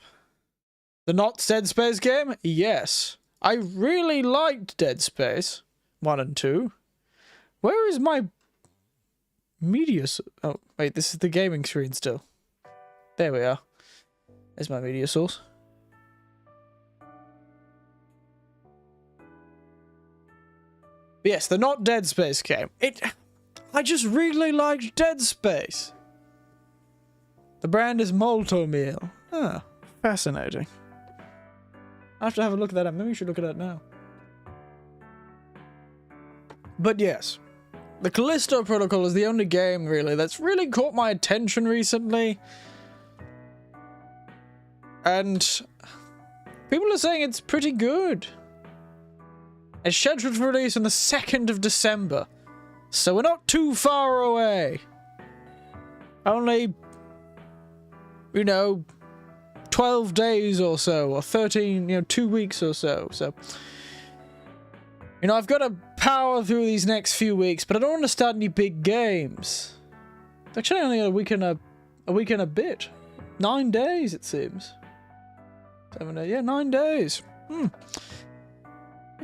The not Dead Space game? Yes. I really liked Dead Space 1 and 2. Where is my media... Oh, wait, this is the gaming screen still. There we are. There's my media source. But yes, the not Dead Space game. I just really liked Dead Space. The brand is Molto Meal. Ah, fascinating. I have to have a look at that up. Maybe we should look at that now. But yes, the Callisto Protocol is the only game, really, that's really caught my attention recently. And people are saying it's pretty good. It's scheduled for release on the 2nd of December. So we're not too far away. Only... you know, 12 days or so, or 13, 2 weeks or so. So, I've got to power through these next few weeks, but I don't want to start any big games. It's actually only a week and a bit. 9 days, it seems. 7 days, yeah, 9 days. I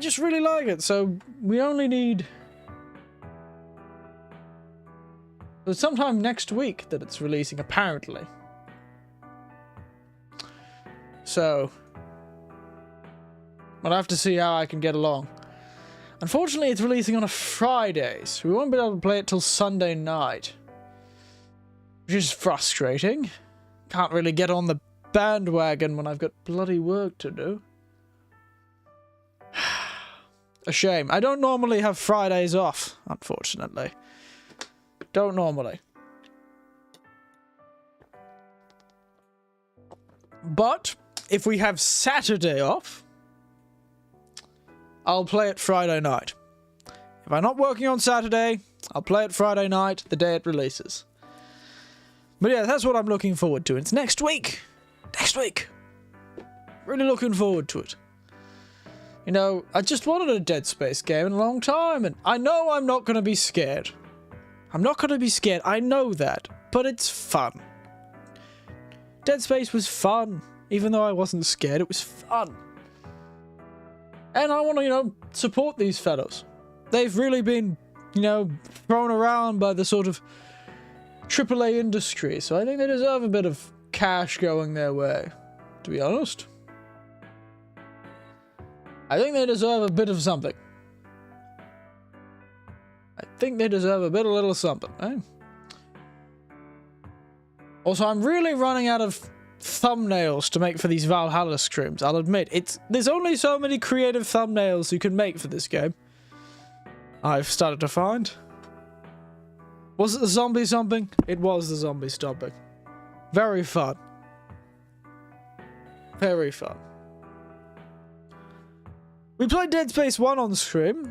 just really like it, so we only need... It's sometime next week that it's releasing, apparently. So, I'll have to see how I can get along. Unfortunately, it's releasing on a Friday, so we won't be able to play it till Sunday night. Which is frustrating. Can't really get on the bandwagon when I've got bloody work to do. A shame. I don't normally have Fridays off, unfortunately. Don't normally. But... if we have Saturday off, I'll play it Friday night. If I'm not working on Saturday, I'll play it Friday night, the day it releases. But yeah, that's what I'm looking forward to. It's next week. Next week. Really looking forward to it. I just wanted a Dead Space game in a long time, and I know I'm not going to be scared. I'm not going to be scared, I know that, but it's fun. Dead Space was fun. Even though I wasn't scared, it was fun. And I want to, support these fellows. They've really been, thrown around by the sort of AAA industry, so I think they deserve a bit of cash going their way, to be honest. I think they deserve a bit of something. I think they deserve a little something, eh? Also, I'm really running out of thumbnails to make for these Valhalla streams, I'll admit. There's only so many creative thumbnails you can make for this game. I've started to find. Was it the zombie stomping? It was the zombie stomping. Very fun. Very fun. We played Dead Space 1 on stream.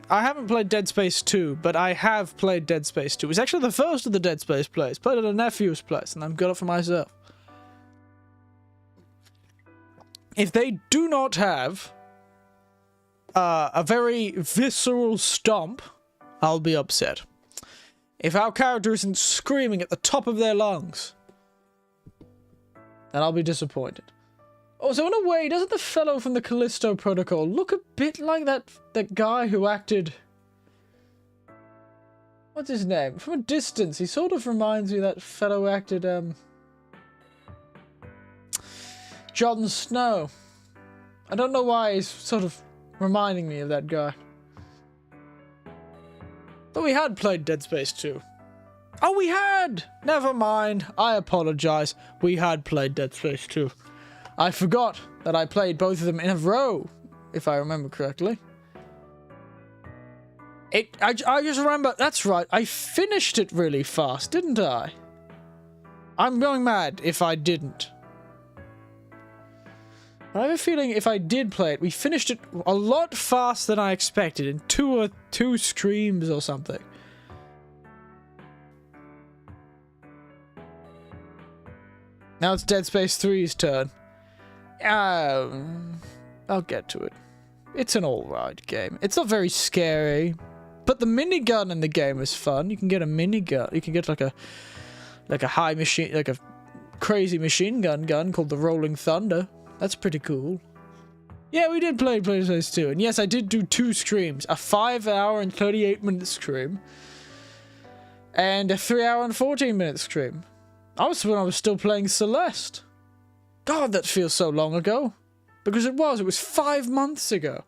I haven't played Dead Space 2, but I have played Dead Space 2. It's actually the first of the Dead Space plays. Played at a nephew's place, and I've got it for myself. If they do not have a very visceral stomp, I'll be upset. If our character isn't screaming at the top of their lungs, then I'll be disappointed. Also, in a way, doesn't the fellow from the Callisto Protocol look a bit like that guy who acted What's his name? From a distance, he sort of reminds me of that fellow who acted, Jon Snow. I don't know why he's sort of reminding me of that guy. But we had played Dead Space 2. Oh, we had! Never mind. I apologize. We had played Dead Space 2. I forgot that I played both of them in a row, if I remember correctly. I just remember, that's right, I finished it really fast, didn't I? I'm going mad if I didn't. I have a feeling if I did play it, we finished it a lot faster than I expected, in two streams or something. Now it's Dead Space 3's turn. I'll get to it. It's an alright game. It's not very scary, but the minigun in the game is fun. You can get a minigun. You can get like a high machine, like a crazy machine gun called the Rolling Thunder. That's pretty cool. Yeah, we did play Dead Space 2, and yes, I did do 2 streams: a 5-hour and 38-minute stream, and a 3-hour and 14-minute stream. That was when I was still playing Celeste. God, that feels so long ago. Because it was 5 months ago.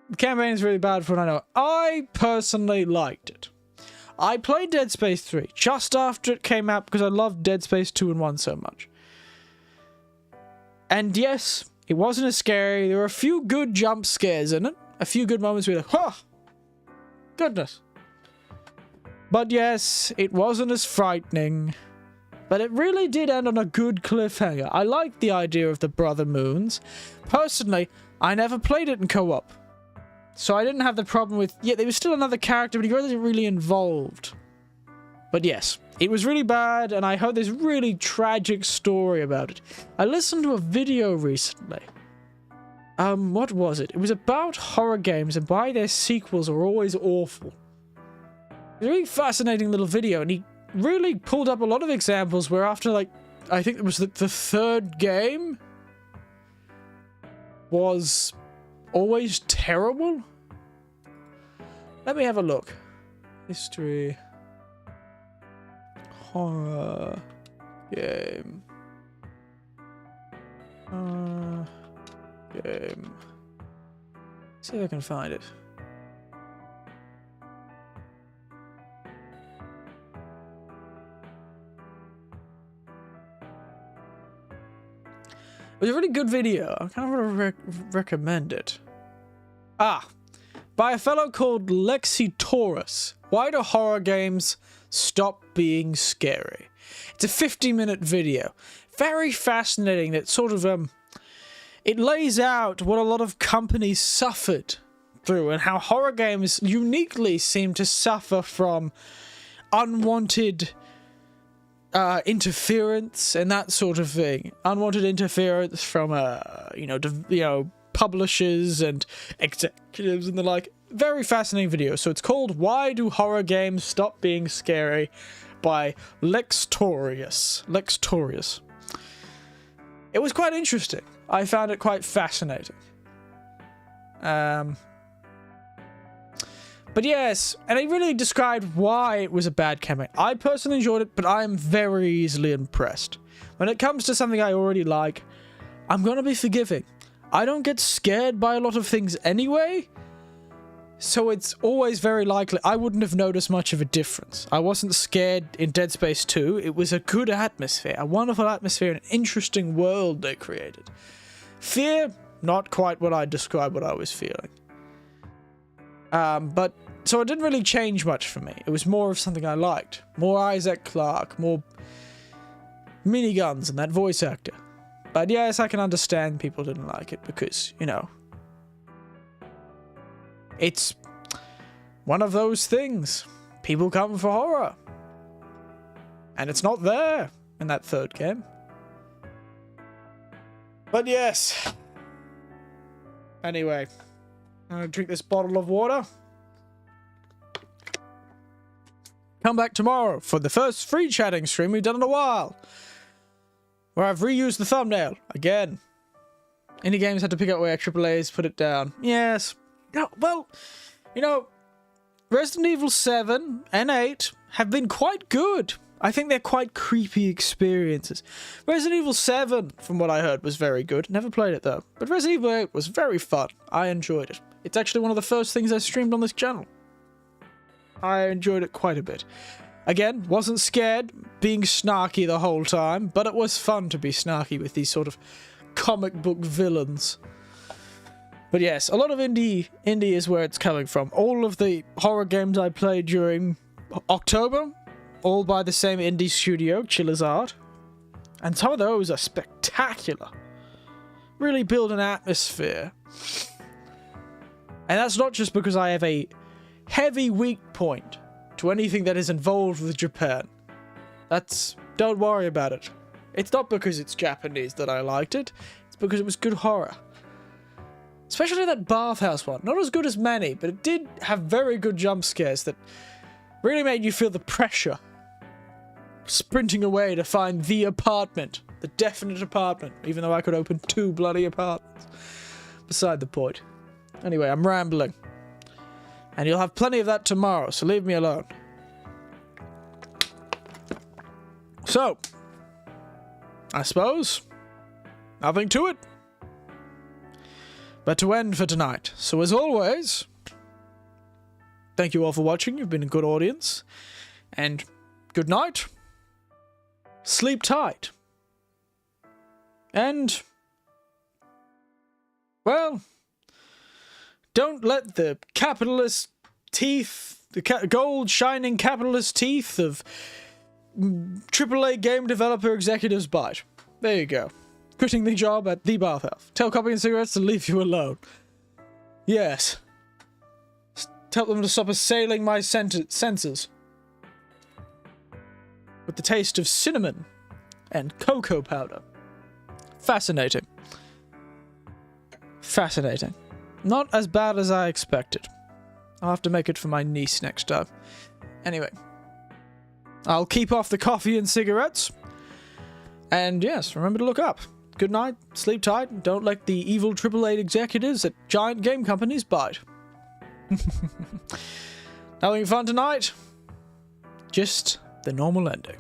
The campaign is really bad for what I know. I personally liked it. I played Dead Space 3 just after it came out because I loved Dead Space 2 and 1 so much. And yes, it wasn't as scary. There were a few good jump scares in it. A few good moments where you're like, oh, goodness. But yes, it wasn't as frightening. But it really did end on a good cliffhanger. I liked the idea of the Brother Moons. Personally, I never played it in co-op. So I didn't have the problem with... Yeah, there was still another character, but he wasn't really involved. But yes, it was really bad, and I heard this really tragic story about it. I listened to a video recently. What was it? It was about horror games and why their sequels are always awful. It was a really fascinating little video, and he really pulled up a lot of examples where after, like, I think it was the 3rd game was always terrible. Let me have a look. History. Horror game. Game. See if I can find it. It was a really good video. I kind of want to recommend it. By a fellow called Taurus. Why do horror games stop being scary? It's a 50-minute video. Very fascinating. That sort of, it lays out what a lot of companies suffered through and how horror games uniquely seem to suffer from unwanted interference and that sort of thing. Unwanted interference from, publishers and executives and the like. Very fascinating video. So it's called Why Do Horror Games Stop Being Scary by Taurus. It was quite interesting. I found it quite fascinating. But yes, and he really described why it was a bad campaign. I personally enjoyed it, but I am very easily impressed. When it comes to something I already like, I'm gonna be forgiving. I don't get scared by a lot of things anyway, so it's always very likely I wouldn't have noticed much of a difference. I wasn't scared in Dead Space 2. It was a good atmosphere, a wonderful atmosphere, an interesting world they created. Fear, not quite what I'd describe what I was feeling. But so it didn't really change much for me. It was more of something I liked. More Isaac Clarke, more miniguns and that voice actor. But yes, I can understand people didn't like it because, you know, it's one of those things. People come for horror. And it's not there in that 3rd game. But yes. Anyway, I'm gonna drink this bottle of water. Come back tomorrow for the first free chatting stream we've done in a while, where I've reused the thumbnail again. Indie games had to pick up where AAAs put it down. Yes. No, well, you know, Resident Evil 7 and 8 have been quite good. I think they're quite creepy experiences. Resident Evil 7, from what I heard, was very good. Never played it, though. But Resident Evil 8 was very fun. I enjoyed it. It's actually one of the first things I streamed on this channel. I enjoyed it quite a bit. Again, wasn't scared, being snarky the whole time, but it was fun to be snarky with these sort of comic book villains. But yes, a lot of indie is where it's coming from. All of the horror games I played during October, all by the same indie studio, Chiller's Art. And some of those are spectacular. Really build an atmosphere. And that's not just because I have a heavy weak point to anything that is involved with Japan. Don't worry about it. It's not because it's Japanese that I liked it. It's because it was good horror. Especially that bathhouse one. Not as good as many, but it did have very good jump scares that really made you feel the pressure. Sprinting away to find the apartment. The definite apartment. Even though I could open 2 bloody apartments. Beside the point. Anyway, I'm rambling. And you'll have plenty of that tomorrow, so leave me alone. So, I suppose, nothing to it but to end for tonight. So as always, thank you all for watching. You've been a good audience. And good night. Sleep tight. And, well, don't let the capitalist teeth, the gold shining capitalist teeth of AAA game developer executives bite. There you go. Quitting the job at the bathhouse. Tell coffee and cigarettes to leave you alone. Yes. Tell them to stop assailing my senses. With the taste of cinnamon and cocoa powder. Fascinating. Fascinating. Not as bad as I expected. I'll have to make it for my niece next time. Anyway. I'll keep off the coffee and cigarettes. And yes, remember to look up. Good night, sleep tight, and don't let the evil AAA executives at giant game companies bite. Having fun tonight? Just the normal ending.